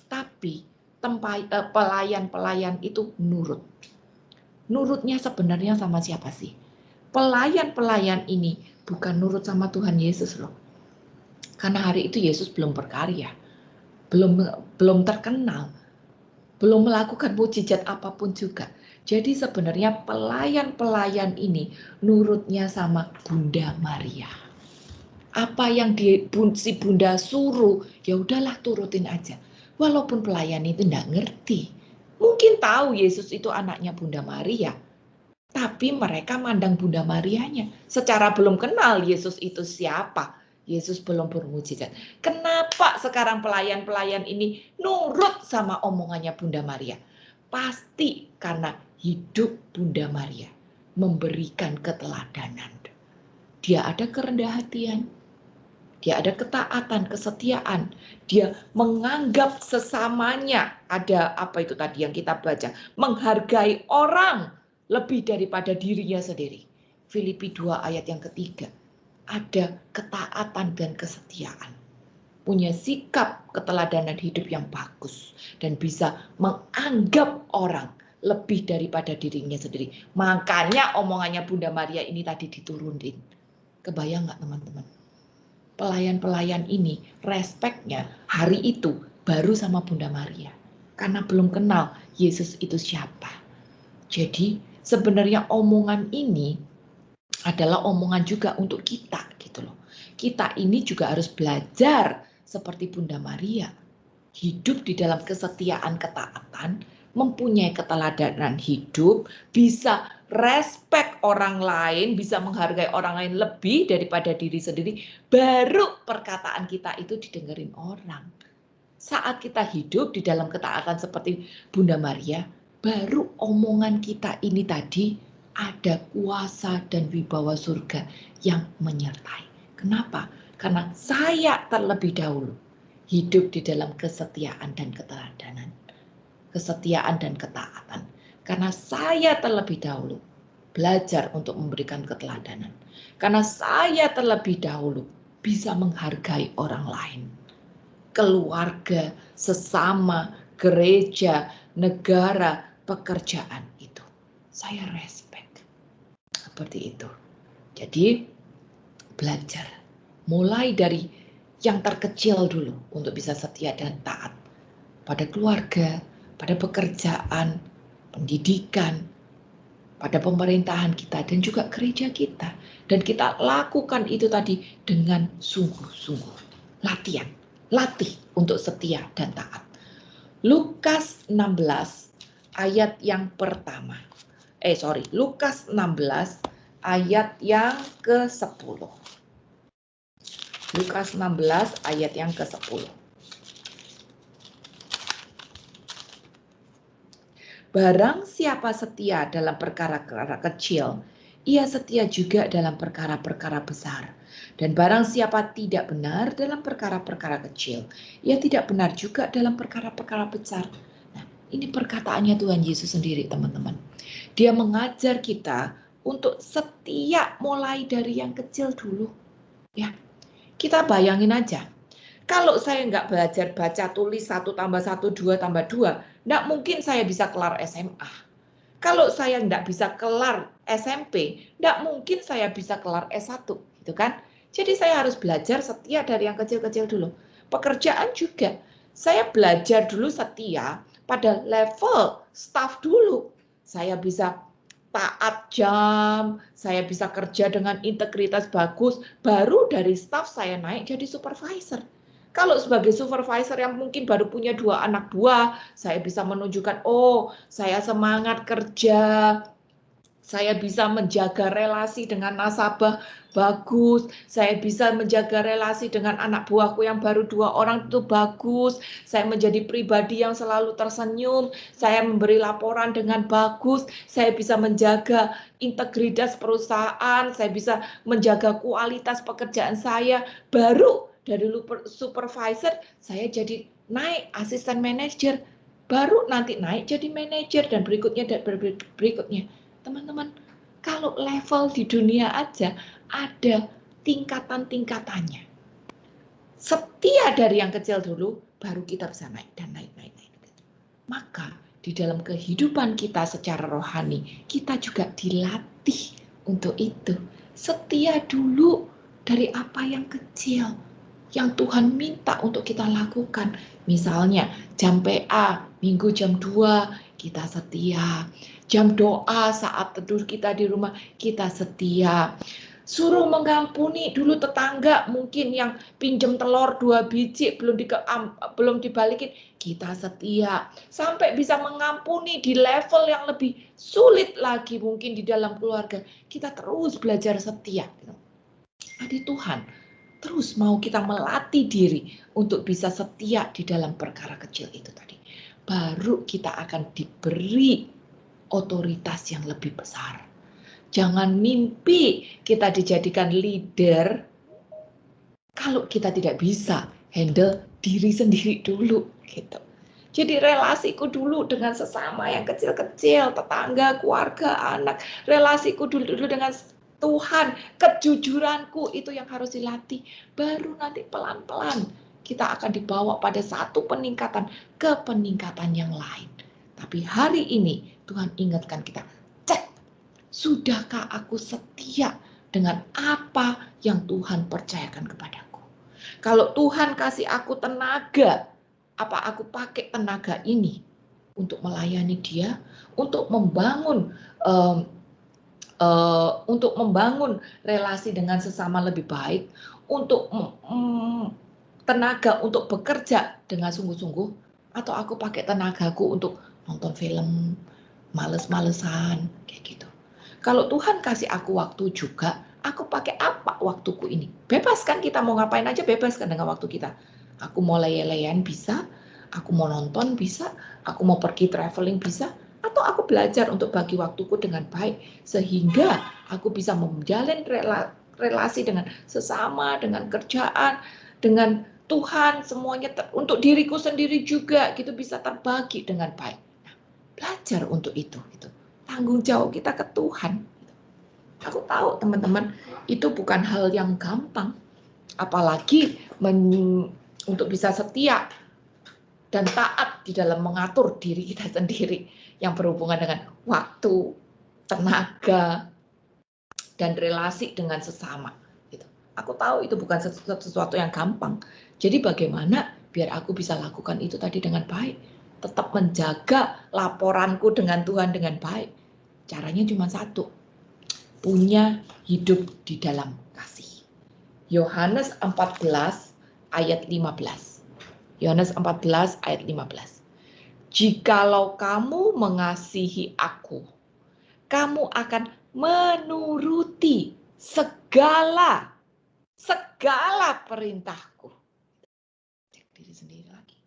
Tapi pelayan-pelayan itu nurut. Nurutnya sebenarnya sama siapa sih? Pelayan-pelayan ini bukan nurut sama Tuhan Yesus loh. Karena hari itu Yesus belum berkarya, belum terkenal, belum melakukan mukjizat apapun juga. Jadi sebenarnya pelayan-pelayan ini nurutnya sama Bunda Maria. Apa yang si Bunda suruh, ya udahlah turutin aja. Walaupun pelayan itu enggak ngerti. Mungkin tahu Yesus itu anaknya Bunda Maria. Tapi mereka mandang Bunda Marianya. Secara belum kenal Yesus itu siapa. Yesus belum bermujizat. Kenapa sekarang pelayan-pelayan ini nurut sama omongannya Bunda Maria? Pasti karena hidup Bunda Maria memberikan keteladanan. Dia ada kerendahan hatian, dia ada ketaatan, kesetiaan, dia menganggap sesamanya, ada apa itu tadi yang kita baca, menghargai orang lebih daripada dirinya sendiri. Filipi 2 ayat yang ketiga. Ada ketaatan dan kesetiaan. Punya sikap keteladanan hidup yang bagus. Dan bisa menganggap orang lebih daripada dirinya sendiri. Makanya omongannya Bunda Maria ini tadi diturunin. Kebayang nggak teman-teman? Pelayan-pelayan ini respeknya hari itu baru sama Bunda Maria. Karena belum kenal Yesus itu siapa. Jadi sebenarnya omongan ini adalah omongan juga untuk kita gitu loh. Kita ini juga harus belajar seperti Bunda Maria. Hidup di dalam kesetiaan, ketaatan, mempunyai keteladanan hidup, bisa respect orang lain, bisa menghargai orang lain lebih daripada diri sendiri, baru perkataan kita itu didengerin orang. Saat kita hidup di dalam ketaatan seperti Bunda Maria, baru omongan kita ini tadi ada kuasa dan wibawa surga yang menyertai. Kenapa? Karena saya terlebih dahulu hidup di dalam kesetiaan dan keteladanan. Kesetiaan dan ketaatan. Karena saya terlebih dahulu belajar untuk memberikan keteladanan. Karena saya terlebih dahulu bisa menghargai orang lain. Keluarga, sesama, gereja, negara, pekerjaan itu. Saya respect. Seperti itu. Jadi belajar. Mulai dari yang terkecil dulu untuk bisa setia dan taat. Pada keluarga, pada pekerjaan, pendidikan, pada pemerintahan kita dan juga gereja kita. Dan kita lakukan itu tadi dengan sungguh-sungguh. Latihan, latih untuk setia dan taat. Lukas 16 ayat yang pertama. Lukas 16 ayat yang ke-10. Lukas 16 ayat yang ke-10. Barang siapa setia dalam perkara-perkara kecil, ia setia juga dalam perkara-perkara besar. Dan barang siapa tidak benar dalam perkara-perkara kecil, ia tidak benar juga dalam perkara-perkara besar. Nah, ini perkataannya Tuhan Yesus sendiri, teman-teman. Dia mengajar kita untuk setia mulai dari yang kecil dulu. Ya, kita bayangin aja. Kalau saya nggak belajar baca tulis 1 tambah 1, 2 tambah 2, nggak mungkin saya bisa kelar SMA. Kalau saya nggak bisa kelar SMP, nggak mungkin saya bisa kelar S1, gitu kan? Jadi saya harus belajar setia dari yang kecil-kecil dulu. Pekerjaan juga, saya belajar dulu setia pada level staff dulu. Saya bisa taat jam, saya bisa kerja dengan integritas bagus, baru dari staff saya naik jadi supervisor. Kalau sebagai supervisor yang mungkin baru punya 2 anak buah, saya bisa menunjukkan, oh saya semangat kerja, saya bisa menjaga relasi dengan nasabah bagus, saya bisa menjaga relasi dengan anak buahku yang baru 2 orang itu bagus, saya menjadi pribadi yang selalu tersenyum, saya memberi laporan dengan bagus, saya bisa menjaga integritas perusahaan, saya bisa menjaga kualitas pekerjaan saya, baru dari supervisor saya jadi naik asisten manajer, baru nanti naik jadi manajer dan berikutnya dan berikutnya. Teman-teman, kalau level di dunia aja ada tingkatan-tingkatannya. Setia dari yang kecil dulu, baru kita bisa naik dan naik. Maka di dalam kehidupan kita secara rohani, kita juga dilatih untuk itu. Setia dulu dari apa yang kecil, yang Tuhan minta untuk kita lakukan. Misalnya jam PA, minggu jam 2, kita setia. Jam doa saat tidur kita di rumah, kita setia. Suruh mengampuni dulu tetangga mungkin yang pinjam telur 2 biji belum dibalikin, kita setia. Sampai bisa mengampuni di level yang lebih sulit lagi mungkin di dalam keluarga, kita terus belajar setia. Jadi Tuhan terus mau kita melatih diri untuk bisa setia di dalam perkara kecil itu tadi. Baru kita akan diberi otoritas yang lebih besar. Jangan mimpi kita dijadikan leader kalau kita tidak bisa handle diri sendiri dulu gitu. Jadi relasiku dulu dengan sesama yang kecil-kecil, tetangga, keluarga, anak, relasiku dulu dengan Tuhan, kejujuranku itu yang harus dilatih. Baru nanti pelan-pelan kita akan dibawa pada satu peningkatan ke peningkatan yang lain. Tapi hari ini Tuhan ingatkan kita, cek, sudahkah aku setia dengan apa yang Tuhan percayakan kepadaku? Kalau Tuhan kasih aku tenaga, apa aku pakai tenaga ini untuk melayani Dia, untuk membangun relasi dengan sesama lebih baik, untuk tenaga untuk bekerja dengan sungguh-sungguh, atau aku pakai tenagaku untuk nonton film, males-malesan, kayak gitu. Kalau Tuhan kasih aku waktu juga, aku pakai apa waktuku ini? Bebas kan, kita mau ngapain aja bebas kan dengan waktu kita. Aku mau leye-leyean bisa, aku mau nonton bisa, aku mau pergi traveling bisa, atau aku belajar untuk bagi waktuku dengan baik, sehingga aku bisa menjalin relasi dengan sesama, dengan kerjaan, dengan Tuhan, semuanya untuk diriku sendiri juga gitu bisa terbagi dengan baik. Nah, belajar untuk itu gitu. Tanggung jawab kita ke Tuhan. Aku tahu teman-teman itu bukan hal yang gampang, apalagi untuk bisa setia dan taat di dalam mengatur diri kita sendiri yang berhubungan dengan waktu, tenaga, dan relasi dengan sesama. Gitu. Aku tahu itu bukan sesuatu yang gampang. Jadi bagaimana biar aku bisa lakukan itu tadi dengan baik, tetap menjaga laporanku dengan Tuhan dengan baik. Caranya cuma satu, punya hidup di dalam kasih. Yohanes 14 ayat 15. Yohanes 14 ayat 15. Jikalau kamu mengasihi aku, kamu akan menuruti segala perintahku. Cek diri sendiri lagi.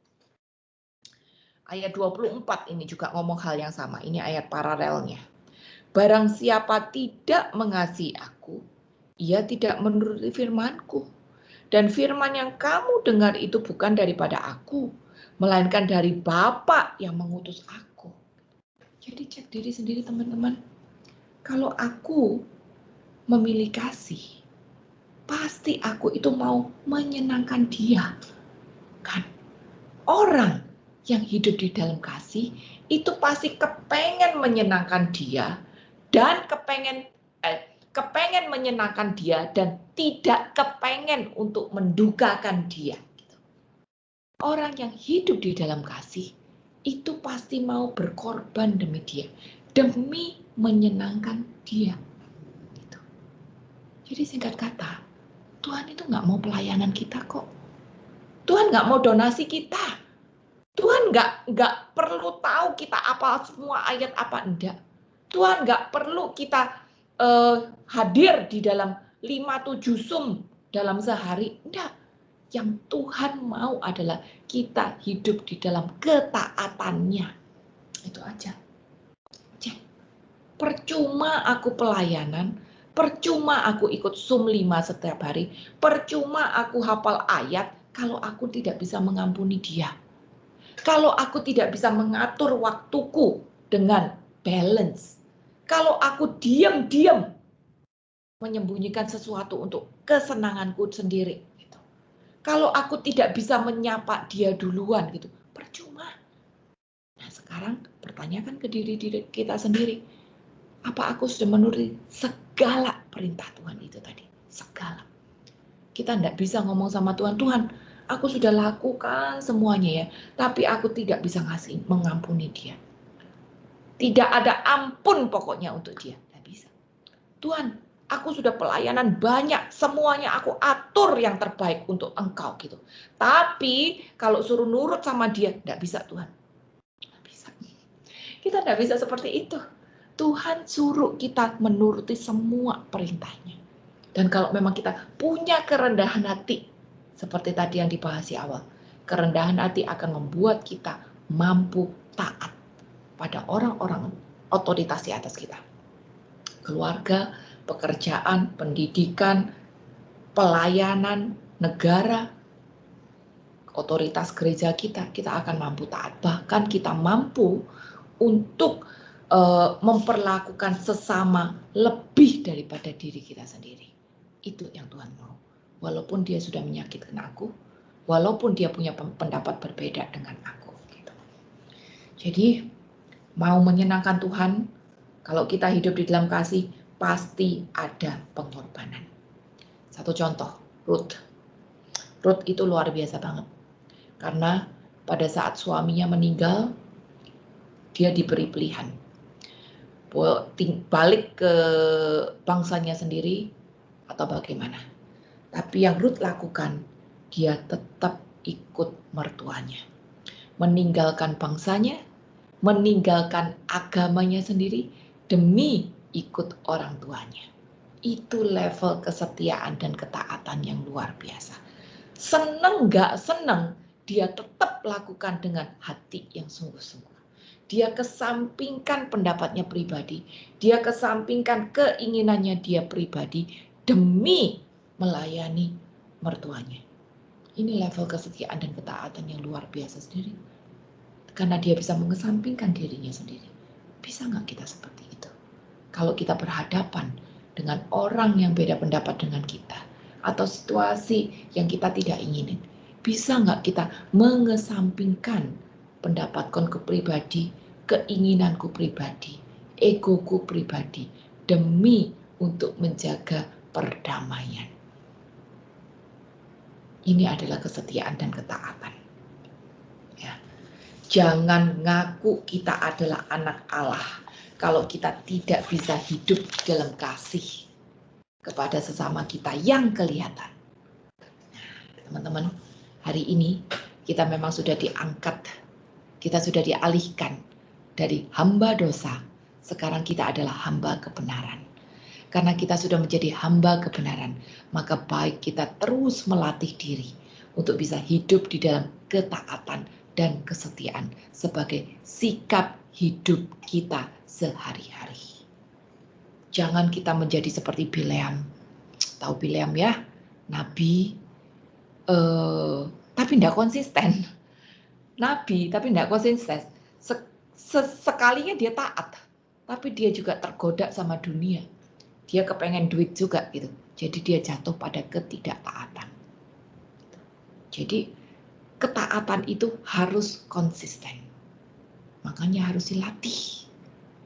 Ayat 24 ini juga ngomong hal yang sama. Ini ayat paralelnya. Barang siapa tidak mengasihi aku, ia tidak menuruti firman-Ku. Dan firman yang kamu dengar itu bukan daripada aku, melainkan dari Bapa yang mengutus aku. Jadi cek diri sendiri teman-teman. Kalau aku memilih kasih, pasti aku itu mau menyenangkan Dia. Kan? Orang yang hidup di dalam kasih itu pasti kepengen menyenangkan Dia dan kepengen menyenangkan Dia dan tidak kepengen untuk mendukakan Dia. Orang yang hidup di dalam kasih itu pasti mau berkorban demi Dia, demi menyenangkan Dia. Gitu. Jadi singkat kata, Tuhan itu nggak mau pelayanan kita kok. Tuhan nggak mau donasi kita. Tuhan nggak perlu tahu kita apa semua ayat apa enggak. Tuhan nggak perlu kita hadir di dalam 5-7 Zoom dalam sehari. Enggak. Yang Tuhan mau adalah kita hidup di dalam ketaatannya. Itu aja. Percuma aku pelayanan, percuma aku ikut Zoom 5 setiap hari, percuma aku hafal ayat kalau aku tidak bisa mengampuni dia. Kalau aku tidak bisa mengatur waktuku dengan balance. Kalau aku diam-diam menyembunyikan sesuatu untuk kesenanganku sendiri. Gitu. Kalau aku tidak bisa menyapa dia duluan, gitu, percuma. Nah sekarang pertanyakan ke diri kita sendiri. Apa aku sudah menuruti segala perintah Tuhan itu tadi? Segala. Kita tidak bisa ngomong sama Tuhan, Tuhan, aku sudah lakukan semuanya ya, tapi aku tidak bisa mengampuni dia. Tidak ada ampun pokoknya untuk dia. Tidak bisa. Tuhan, aku sudah pelayanan banyak, semuanya aku atur yang terbaik untuk Engkau gitu. Tapi kalau suruh nurut sama dia, tidak bisa Tuhan. Tidak bisa. Kita tidak bisa seperti itu. Tuhan suruh kita menuruti semua perintahnya. Dan kalau memang kita punya kerendahan hati, seperti tadi yang dibahas di awal, kerendahan hati akan membuat kita mampu taat pada orang-orang otoritas di atas kita. Keluarga, pekerjaan, pendidikan, pelayanan, negara, otoritas gereja kita akan mampu taat. Bahkan kita mampu untuk memperlakukan sesama lebih daripada diri kita sendiri. Itu yang Tuhan mau. Walaupun dia sudah menyakitkan aku, walaupun dia punya pendapat berbeda dengan aku. Gitu. Jadi, mau menyenangkan Tuhan, kalau kita hidup di dalam kasih, pasti ada pengorbanan. Satu contoh, Ruth. Ruth itu luar biasa banget. Karena pada saat suaminya meninggal, dia diberi pilihan. Balik ke bangsanya sendiri atau bagaimana. Tapi yang Ruth lakukan, dia tetap ikut mertuanya. Meninggalkan bangsanya, meninggalkan agamanya sendiri demi ikut orang tuanya. Itu level kesetiaan dan ketaatan yang luar biasa. Seneng gak seneng, dia tetap lakukan dengan hati yang sungguh-sungguh. Dia kesampingkan pendapatnya pribadi, dia kesampingkan keinginannya dia pribadi demi melayani mertuanya. Ini level kesetiaan dan ketaatan yang luar biasa sendiri. Karena dia bisa mengesampingkan dirinya sendiri. Bisa nggak kita seperti itu? Kalau kita berhadapan dengan orang yang beda pendapat dengan kita, atau situasi yang kita tidak inginin, bisa nggak kita mengesampingkan pendapatku pribadi, keinginanku pribadi, egoku pribadi, demi untuk menjaga perdamaian. Ini adalah kesetiaan dan ketaatan. Ya. Jangan ngaku kita adalah anak Allah kalau kita tidak bisa hidup dalam kasih kepada sesama kita yang kelihatan. Teman-teman, hari ini kita memang sudah diangkat, kita sudah dialihkan dari hamba dosa. Sekarang kita adalah hamba kebenaran. Karena kita sudah menjadi hamba kebenaran, maka baik kita terus melatih diri untuk bisa hidup di dalam ketaatan dan kesetiaan sebagai sikap hidup kita sehari-hari. Jangan kita menjadi seperti Bileam. Tahu Bileam ya? Nabi, tapi tidak konsisten. Nabi, tapi tidak konsisten. Sekalinya dia taat, tapi dia juga tergoda sama dunia. Dia kepengen duit juga gitu. Jadi dia jatuh pada ketidaktaatan. Jadi ketaatan itu harus konsisten. Makanya harus dilatih.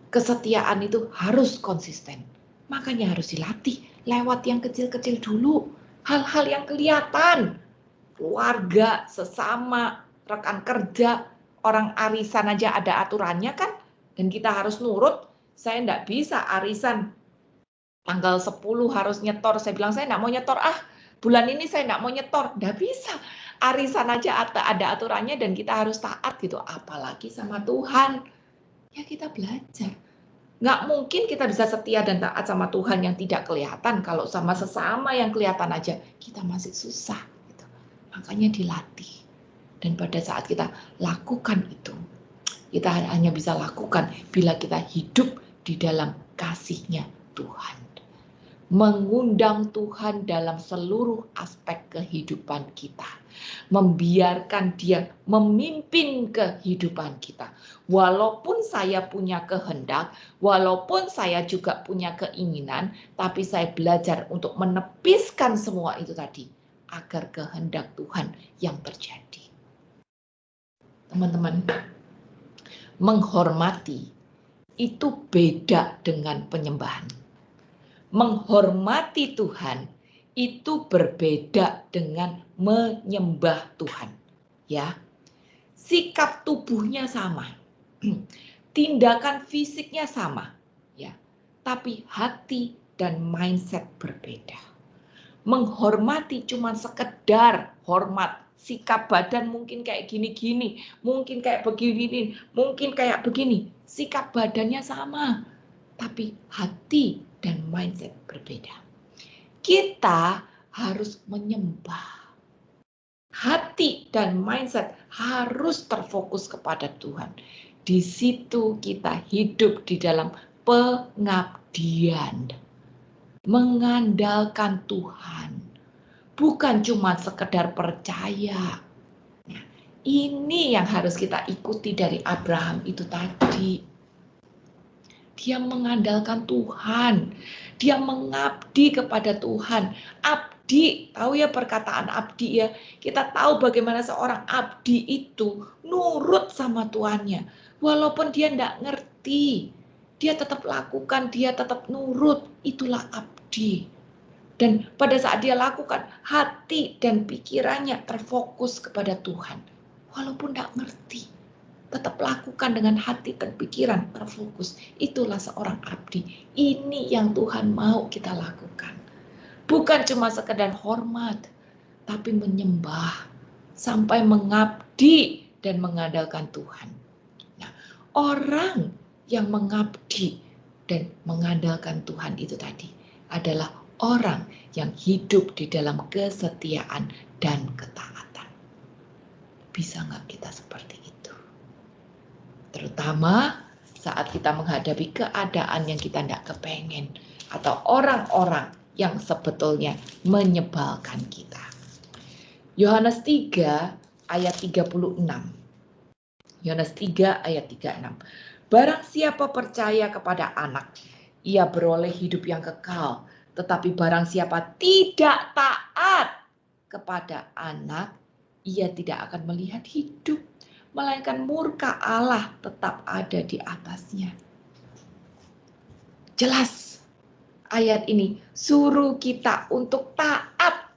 Kesetiaan itu harus konsisten. Makanya harus dilatih. Lewat yang kecil-kecil dulu. Hal-hal yang kelihatan. Keluarga, sesama, rekan kerja, orang arisan aja ada aturannya kan. Dan kita harus nurut. Saya enggak bisa arisan tanggal 10 harus nyetor. Saya bilang, saya enggak mau nyetor, bulan ini saya enggak mau nyetor. Enggak bisa. Arisan aja ada aturannya dan kita harus taat gitu. Apalagi sama Tuhan. Ya kita belajar. Nggak mungkin kita bisa setia dan taat sama Tuhan yang tidak kelihatan. Kalau sama sesama yang kelihatan aja, kita masih susah. Gitu. Makanya dilatih. Dan pada saat kita lakukan itu, kita hanya bisa lakukan bila kita hidup di dalam kasih-Nya Tuhan. Mengundang Tuhan dalam seluruh aspek kehidupan kita. Membiarkan Dia memimpin kehidupan kita. Walaupun saya punya kehendak, walaupun saya juga punya keinginan, tapi saya belajar untuk menepiskan semua itu tadi, agar kehendak Tuhan yang terjadi. Teman-teman, menghormati itu beda dengan penyembahan. Menghormati Tuhan itu berbeda dengan menyembah Tuhan. Ya, sikap tubuhnya sama, tindakan fisiknya sama, ya, tapi hati dan mindset berbeda. Menghormati cuma sekedar hormat, sikap badan mungkin kayak gini-gini, mungkin kayak begini, mungkin kayak begini, sikap badannya sama, tapi hati dan mindset berbeda. Kita harus menyembah. Hati dan mindset harus terfokus kepada Tuhan. Di situ kita hidup di dalam pengabdian. Mengandalkan Tuhan. Bukan cuma sekedar percaya. Nah, ini yang harus kita ikuti dari Abraham itu tadi. Dia mengandalkan Tuhan. Dia mengabdi kepada Tuhan. Abdi, tahu ya perkataan abdi ya. Kita tahu bagaimana seorang abdi itu nurut sama tuannya. Walaupun dia tidak ngerti. Dia tetap lakukan, dia tetap nurut. Itulah abdi. Dan pada saat dia lakukan, hati dan pikirannya terfokus kepada Tuhan. Walaupun tidak ngerti. Tetap lakukan dengan hati dan pikiran terfokus. Itulah seorang abdi. Ini yang Tuhan mau kita lakukan. Bukan cuma sekedar hormat, tapi menyembah sampai mengabdi dan mengandalkan Tuhan. Nah, orang yang mengabdi dan mengandalkan Tuhan itu tadi adalah orang yang hidup di dalam kesetiaan dan ketaatan. Bisa nggak kita seperti itu? Terutama saat kita menghadapi keadaan yang kita tidak kepengen. Atau orang-orang yang sebetulnya menyebalkan kita. Yohanes 3 ayat 36. Yohanes 3 ayat 36. Barang siapa percaya kepada anak, ia beroleh hidup yang kekal. Tetapi barang siapa tidak taat kepada anak, ia tidak akan melihat hidup. Melainkan murka Allah tetap ada di atasnya. Jelas ayat ini suruh kita untuk taat.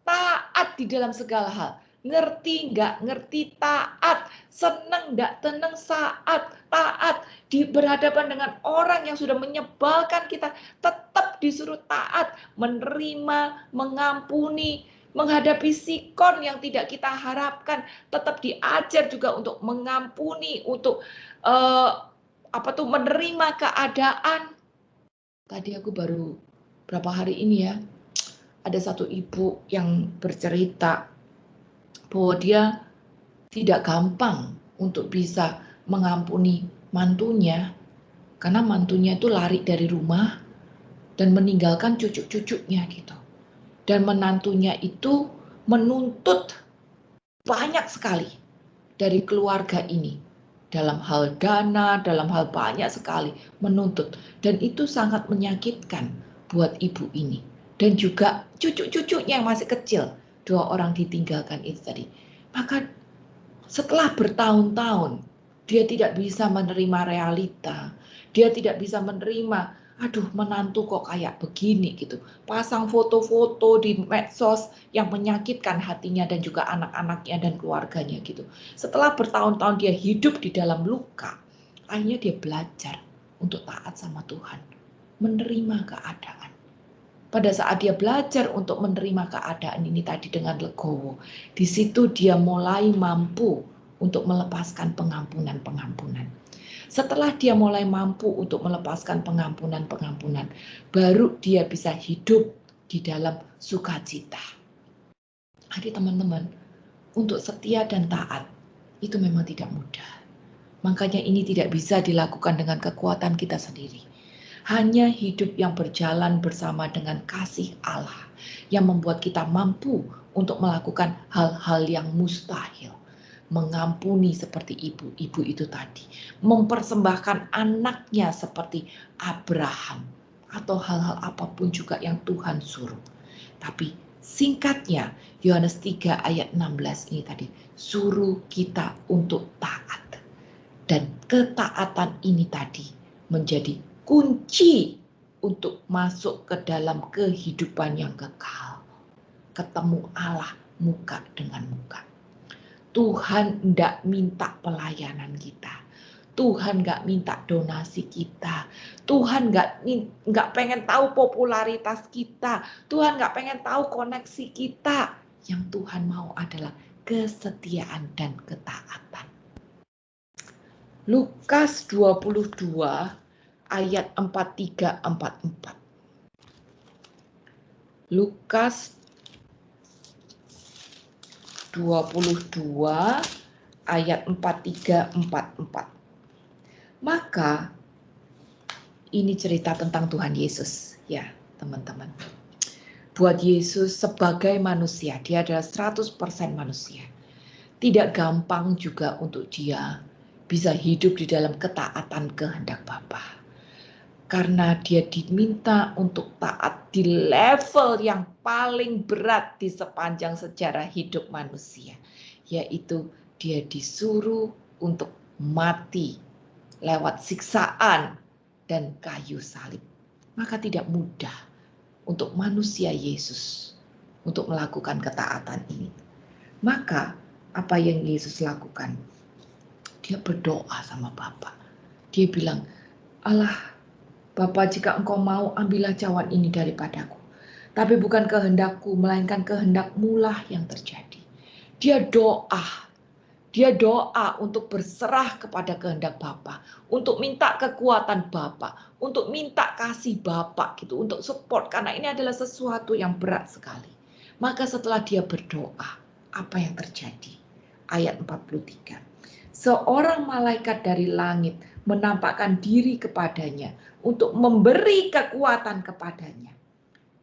Taat di dalam segala hal. Ngerti nggak ngerti taat. Seneng nggak tenang saat taat. Berhadapan dengan orang yang sudah menyebalkan kita. Tetap disuruh taat. Menerima, mengampuni. Menghadapi sikon yang tidak kita harapkan, tetap diajar juga untuk mengampuni, untuk menerima keadaan. Tadi aku baru berapa hari ini ya, ada satu ibu yang bercerita bahwa dia tidak gampang untuk bisa mengampuni mantunya, karena mantunya itu lari dari rumah dan meninggalkan cucu-cucunya gitu. Dan menantunya itu menuntut banyak sekali dari keluarga ini. Dalam hal dana, dalam hal banyak sekali menuntut. Dan itu sangat menyakitkan buat ibu ini. Dan juga cucu-cucunya yang masih kecil. 2 orang ditinggalkan itu tadi. Maka setelah bertahun-tahun, dia tidak bisa menerima realita. Dia tidak bisa menerima, aduh menantu kok kayak begini gitu. Pasang foto-foto di medsos yang menyakitkan hatinya dan juga anak-anaknya dan keluarganya gitu. Setelah bertahun-tahun dia hidup di dalam luka, akhirnya dia belajar. untuk taat sama Tuhan, menerima keadaan. Pada saat dia belajar untuk menerima keadaan ini tadi dengan legowo, di situ dia mulai mampu untuk melepaskan pengampunan-pengampunan. Setelah dia mulai mampu untuk melepaskan pengampunan-pengampunan, baru dia bisa hidup di dalam sukacita. Jadi teman-teman, untuk setia dan taat itu memang tidak mudah. Makanya ini tidak bisa dilakukan dengan kekuatan kita sendiri. Hanya hidup yang berjalan bersama dengan kasih Allah yang membuat kita mampu untuk melakukan hal-hal yang mustahil. Mengampuni seperti ibu-ibu itu tadi. Mempersembahkan anaknya seperti Abraham. Atau hal-hal apapun juga yang Tuhan suruh. Tapi singkatnya Yohanes 3 ayat 16 ini tadi. Suruh kita untuk taat. Dan ketaatan ini tadi menjadi kunci untuk masuk ke dalam kehidupan yang kekal. Ketemu Allah muka dengan muka. Tuhan tidak minta pelayanan kita. Tuhan nggak minta donasi kita. Tuhan nggak pengen tahu popularitas kita. Tuhan nggak pengen tahu koneksi kita. Yang Tuhan mau adalah kesetiaan dan ketaatan. Lukas 22 ayat 43-44. Lukas 22 ayat 43-44. Maka ini cerita tentang Tuhan Yesus ya teman-teman. Buat Yesus sebagai manusia, dia adalah 100% manusia. Tidak gampang juga untuk dia bisa hidup di dalam ketaatan kehendak Bapa. Karena dia diminta untuk taat di level yang paling berat di sepanjang sejarah hidup manusia. Yaitu dia disuruh untuk mati lewat siksaan dan kayu salib. Maka tidak mudah untuk manusia Yesus untuk melakukan ketaatan ini. Maka apa yang Yesus lakukan? Dia berdoa sama Bapa. Dia bilang, Allah, Bapa, jika Engkau mau, ambillah cawan ini daripadaku. Tapi bukan kehendakku, melainkan kehendak-Mu lah yang terjadi. Dia doa untuk berserah kepada kehendak Bapa, untuk minta kekuatan Bapa, untuk minta kasih Bapa gitu, untuk support, karena ini adalah sesuatu yang berat sekali. Maka setelah dia berdoa, apa yang terjadi? Ayat 43. Seorang malaikat dari langit menampakkan diri kepadanya untuk memberi kekuatan kepadanya.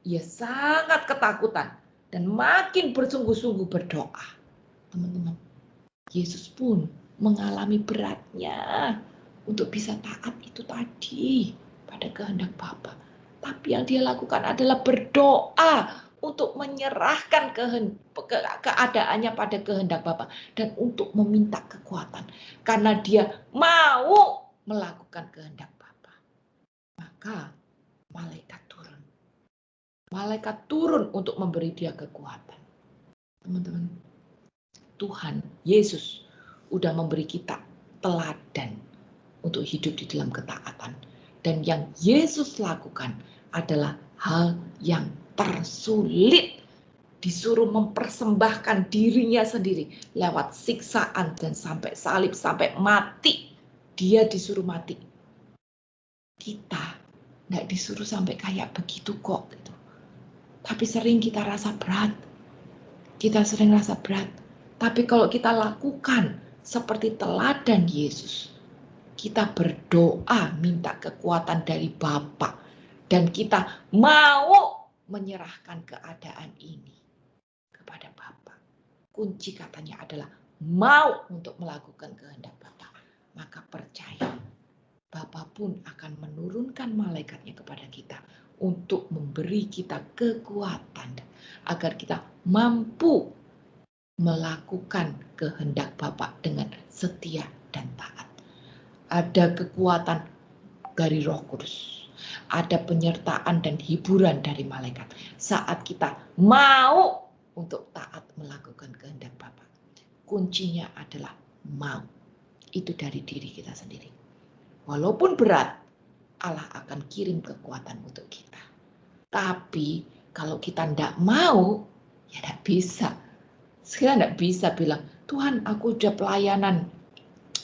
Ia sangat ketakutan dan makin bersungguh-sungguh berdoa. Teman-teman, Yesus pun mengalami beratnya untuk bisa taat itu tadi pada kehendak Bapa. Tapi yang dia lakukan adalah berdoa untuk menyerahkan keadaannya pada kehendak Bapa dan untuk meminta kekuatan karena dia mau melakukan kehendak Bapa. Maka malaikat turun. Malaikat turun untuk memberi dia kekuatan. Teman-teman, Tuhan Yesus udah memberi kita teladan untuk hidup di dalam ketaatan. Dan yang Yesus lakukan adalah hal yang tersulit. Disuruh mempersembahkan dirinya sendiri lewat siksaan dan sampai salib, sampai mati. Dia disuruh mati. Kita nggak disuruh sampai kayak begitu kok. Gitu. Tapi sering kita rasa berat. Tapi kalau kita lakukan seperti teladan Yesus, kita berdoa minta kekuatan dari Bapa dan kita mau menyerahkan keadaan ini kepada Bapa. Kunci katanya adalah mau untuk melakukan kehendak Bapa. Maka percaya, Bapa pun akan menurunkan malaikatnya kepada kita untuk memberi kita kekuatan agar kita mampu melakukan kehendak Bapa dengan setia dan taat. Ada kekuatan dari Roh Kudus. Ada penyertaan dan hiburan dari malaikat saat kita mau untuk taat melakukan kehendak Bapa. Kuncinya adalah mau. Itu dari diri kita sendiri. Walaupun berat, Allah akan kirim kekuatan untuk kita. Tapi kalau kita tidak mau, ya tidak bisa. Kita tidak bisa bilang, Tuhan aku udah pelayanan,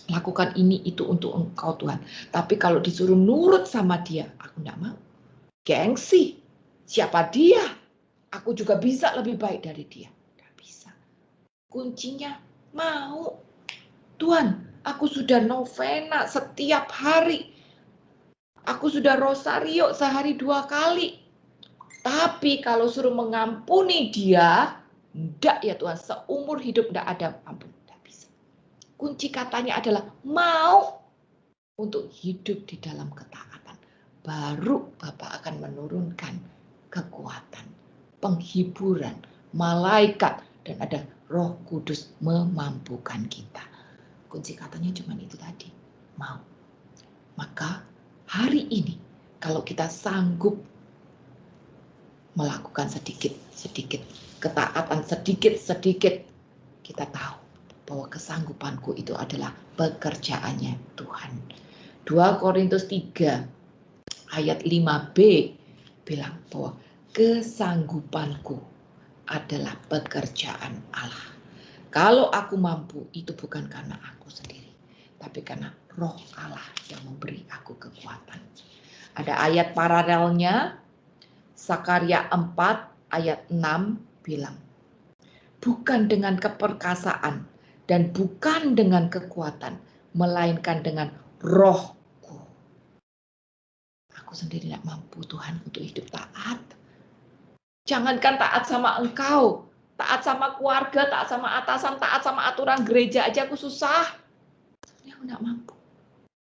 lakukan ini itu untuk Engkau Tuhan. Tapi kalau disuruh nurut sama dia, aku tidak mau. Gengsi, siapa dia? Aku juga bisa lebih baik dari dia. Tidak bisa. Kuncinya mau. Tuhan, aku sudah novena setiap hari. Aku sudah rosario sehari 2 kali. Tapi kalau suruh mengampuni dia, enggak ya Tuhan, seumur hidup enggak ada ampun. Enggak bisa. Kunci katanya adalah mau untuk hidup di dalam ketaatan. Baru Bapak akan menurunkan kekuatan, penghiburan, malaikat, dan ada Roh Kudus memampukan kita. Kunci katanya cuma itu tadi, mau. Maka hari ini kalau kita sanggup melakukan sedikit-sedikit ketaatan, sedikit-sedikit, kita tahu bahwa kesanggupanku itu adalah pekerjaannya Tuhan. 2 Korintus 3 ayat 5b bilang bahwa kesanggupanku adalah pekerjaan Allah. Kalau aku mampu, itu bukan karena aku sendiri, tapi karena Roh Allah yang memberi aku kekuatan. Ada ayat paralelnya, Sakarya 4 ayat 6 bilang, bukan dengan keperkasaan dan bukan dengan kekuatan, melainkan dengan Rohku. Aku sendiri tidak mampu Tuhan untuk hidup taat. Jangankan taat sama Engkau, taat sama keluarga, taat sama atasan, taat sama aturan gereja aja aku susah. Sebenarnya aku tidak mampu.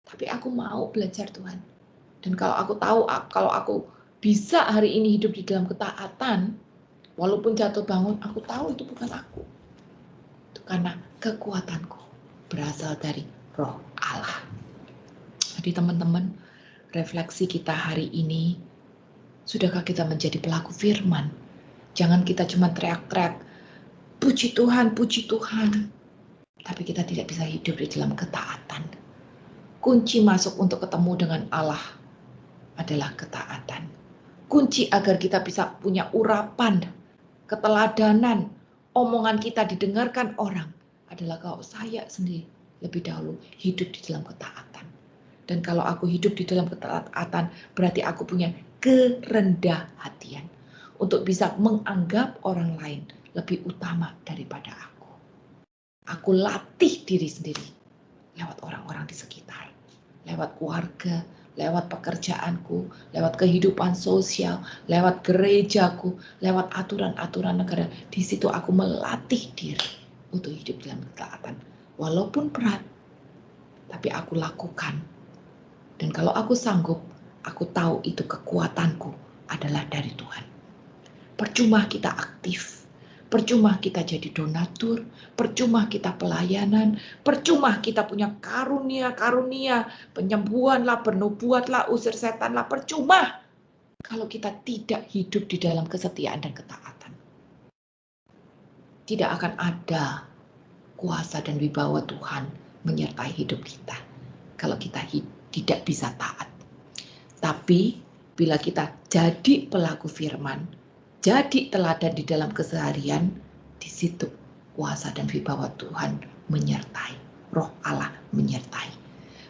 Tapi aku mau belajar Tuhan. Dan kalau aku tahu, kalau aku bisa hari ini hidup di dalam ketaatan, walaupun jatuh bangun, aku tahu itu bukan aku. Itu karena kekuatanku berasal dari Roh Allah. Jadi teman-teman, refleksi kita hari ini, sudahkah kita menjadi pelaku firman? Jangan kita cuma teriak-teriak, puji Tuhan, puji Tuhan. Tapi kita tidak bisa hidup di dalam ketaatan. Kunci masuk untuk ketemu dengan Allah adalah ketaatan. Kunci agar kita bisa punya urapan, keteladanan, omongan kita didengarkan orang adalah kalau saya sendiri lebih dahulu hidup di dalam ketaatan. Dan kalau aku hidup di dalam ketaatan, berarti aku punya kerendah hatian untuk bisa menganggap orang lain lebih utama daripada aku. Aku latih diri sendiri lewat orang-orang di sekitar, lewat keluarga, lewat pekerjaanku, lewat kehidupan sosial, lewat gerejaku, lewat aturan-aturan negara. Di situ aku melatih diri untuk hidup dalam ketaatan. Walaupun berat, tapi aku lakukan. Dan kalau aku sanggup, aku tahu itu kekuatanku adalah dari Tuhan. Percuma kita aktif, percuma kita jadi donatur, percuma kita pelayanan, percuma kita punya karunia-karunia, penyembuhan lah, penubuat lah, usir setan lah, percuma kalau kita tidak hidup di dalam kesetiaan dan ketaatan. Tidak akan ada kuasa dan wibawa Tuhan menyertai hidup kita kalau kita tidak bisa taat. Tapi bila kita jadi pelaku firman, jadi teladan di dalam keseharian, di situ kuasa dan wibawa Tuhan menyertai, Roh Allah menyertai.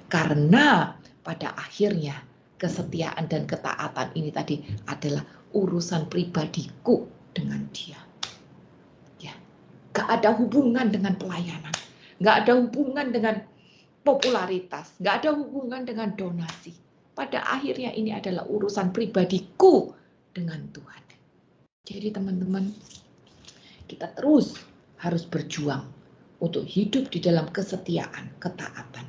Karena pada akhirnya kesetiaan dan ketaatan ini tadi adalah urusan pribadiku dengan Dia. Ya, gak ada hubungan dengan pelayanan, gak ada hubungan dengan popularitas, gak ada hubungan dengan donasi. Pada akhirnya ini adalah urusan pribadiku dengan Tuhan. Jadi teman-teman, kita terus harus berjuang untuk hidup di dalam kesetiaan, ketaatan.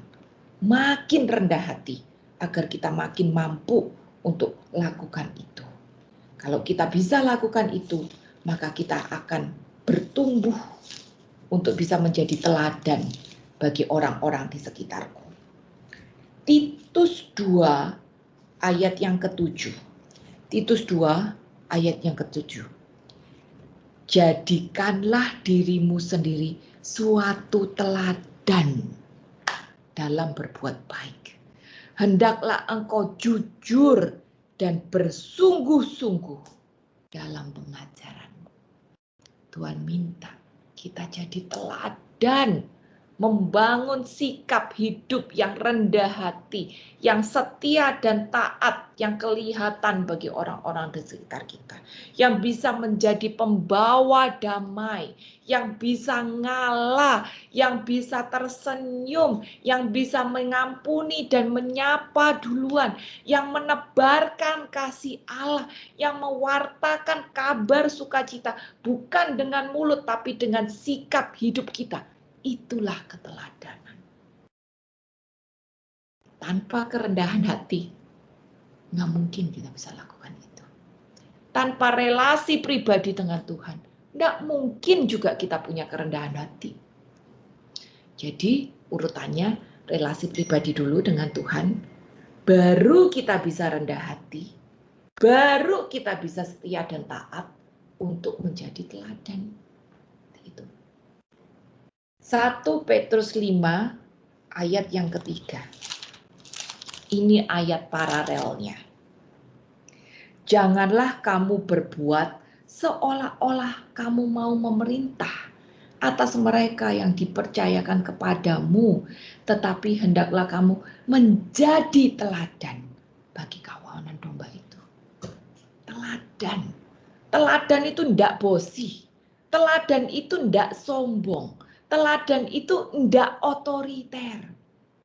Makin rendah hati agar kita makin mampu untuk lakukan itu. Kalau kita bisa lakukan itu, maka kita akan bertumbuh untuk bisa menjadi teladan bagi orang-orang di sekitarku. Titus 2 ayat yang ke-7. Titus 2 ayat yang ke-7. Jadikanlah dirimu sendiri suatu teladan dalam berbuat baik. hendaklah engkau jujur dan bersungguh-sungguh dalam pengajaranmu. Tuhan minta kita jadi teladan, membangun sikap hidup yang rendah hati, yang setia dan taat, yang kelihatan bagi orang-orang di sekitar kita, yang bisa menjadi pembawa damai, yang bisa ngalah, yang bisa tersenyum, yang bisa mengampuni dan menyapa duluan, yang menebarkan kasih Allah, yang mewartakan kabar sukacita, bukan dengan mulut tapi dengan sikap hidup kita. Itulah keteladanan. Tanpa kerendahan hati, nggak mungkin kita bisa lakukan itu. Tanpa relasi pribadi dengan Tuhan, nggak mungkin juga kita punya kerendahan hati. Jadi urutannya relasi pribadi dulu dengan Tuhan, baru kita bisa rendah hati, baru kita bisa setia dan taat untuk menjadi teladan. Itu. 1 Petrus 5 ayat yang ketiga. Ini ayat paralelnya. Janganlah kamu berbuat seolah-olah kamu mau memerintah atas mereka yang dipercayakan kepadamu, tetapi hendaklah kamu menjadi teladan bagi kawanan domba itu. Teladan. Teladan itu ndak bosi. Teladan itu ndak sombong. Teladan itu ndak otoriter.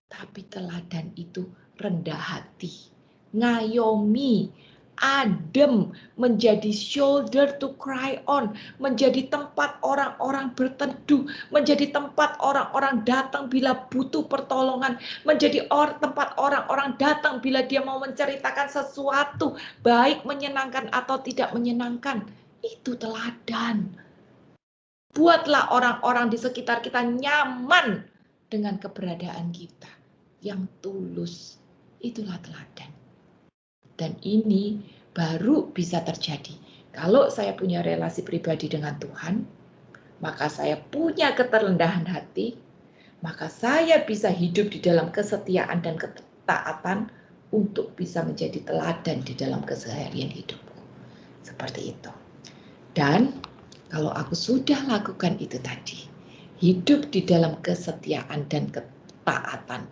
Tapi teladan itu rendah hati, ngayomi, adem, menjadi shoulder to cry on, menjadi tempat orang-orang berteduh, menjadi tempat orang-orang datang bila butuh pertolongan, menjadi tempat orang-orang datang bila dia mau menceritakan sesuatu, baik menyenangkan atau tidak menyenangkan. Itu teladan. Buatlah orang-orang di sekitar kita nyaman dengan keberadaan kita yang tulus. Itulah teladan. Dan ini baru bisa terjadi kalau saya punya relasi pribadi dengan Tuhan, maka saya punya keterendahan hati, maka saya bisa hidup di dalam kesetiaan dan ketaatan untuk bisa menjadi teladan di dalam keseharian hidupku. Seperti itu. Dan kalau aku sudah lakukan itu tadi, hidup di dalam kesetiaan dan ketaatan,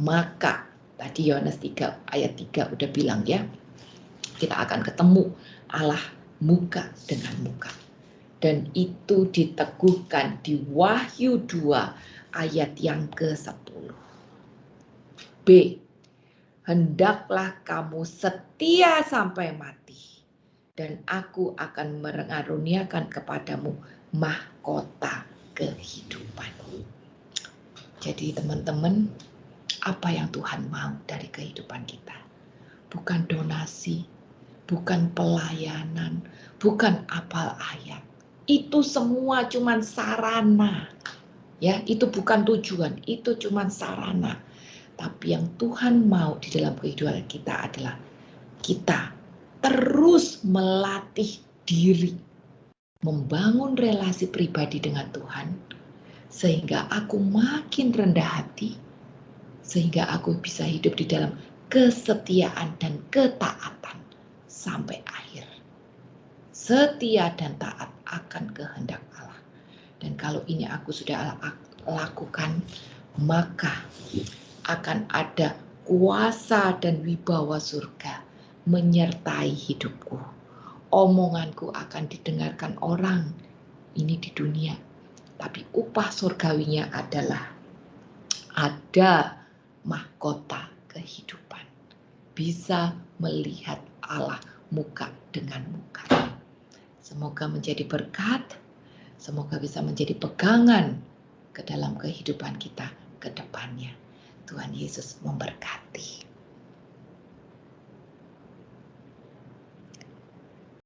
maka tadi Yohanes 3 ayat 3 udah bilang ya, kita akan ketemu Allah muka dengan muka. Dan itu diteguhkan di Wahyu 2 ayat yang ke-10. B. Hendaklah kamu setia sampai mati, dan aku akan mengaruniakan kepadamu mahkota kehidupan. Jadi teman-teman, apa yang Tuhan mau dari kehidupan kita? Bukan donasi, bukan pelayanan, bukan apal ayat. Itu semua cuman sarana. Ya, itu bukan tujuan, itu cuman sarana. Tapi yang Tuhan mau di dalam kehidupan kita adalah kita terus melatih diri, membangun relasi pribadi dengan Tuhan, sehingga aku makin rendah hati, sehingga aku bisa hidup di dalam kesetiaan dan ketaatan sampai akhir. Setia dan taat akan kehendak Allah. Dan kalau ini aku sudah lakukan, maka akan ada kuasa dan wibawa surga menyertai hidupku. Omonganku akan didengarkan orang ini di dunia, tapi upah surgawinya adalah ada mahkota kehidupan. Bisa melihat Allah muka dengan muka. Semoga menjadi berkat, semoga bisa menjadi pegangan ke dalam kehidupan kita ke depannya. Tuhan Yesus memberkati.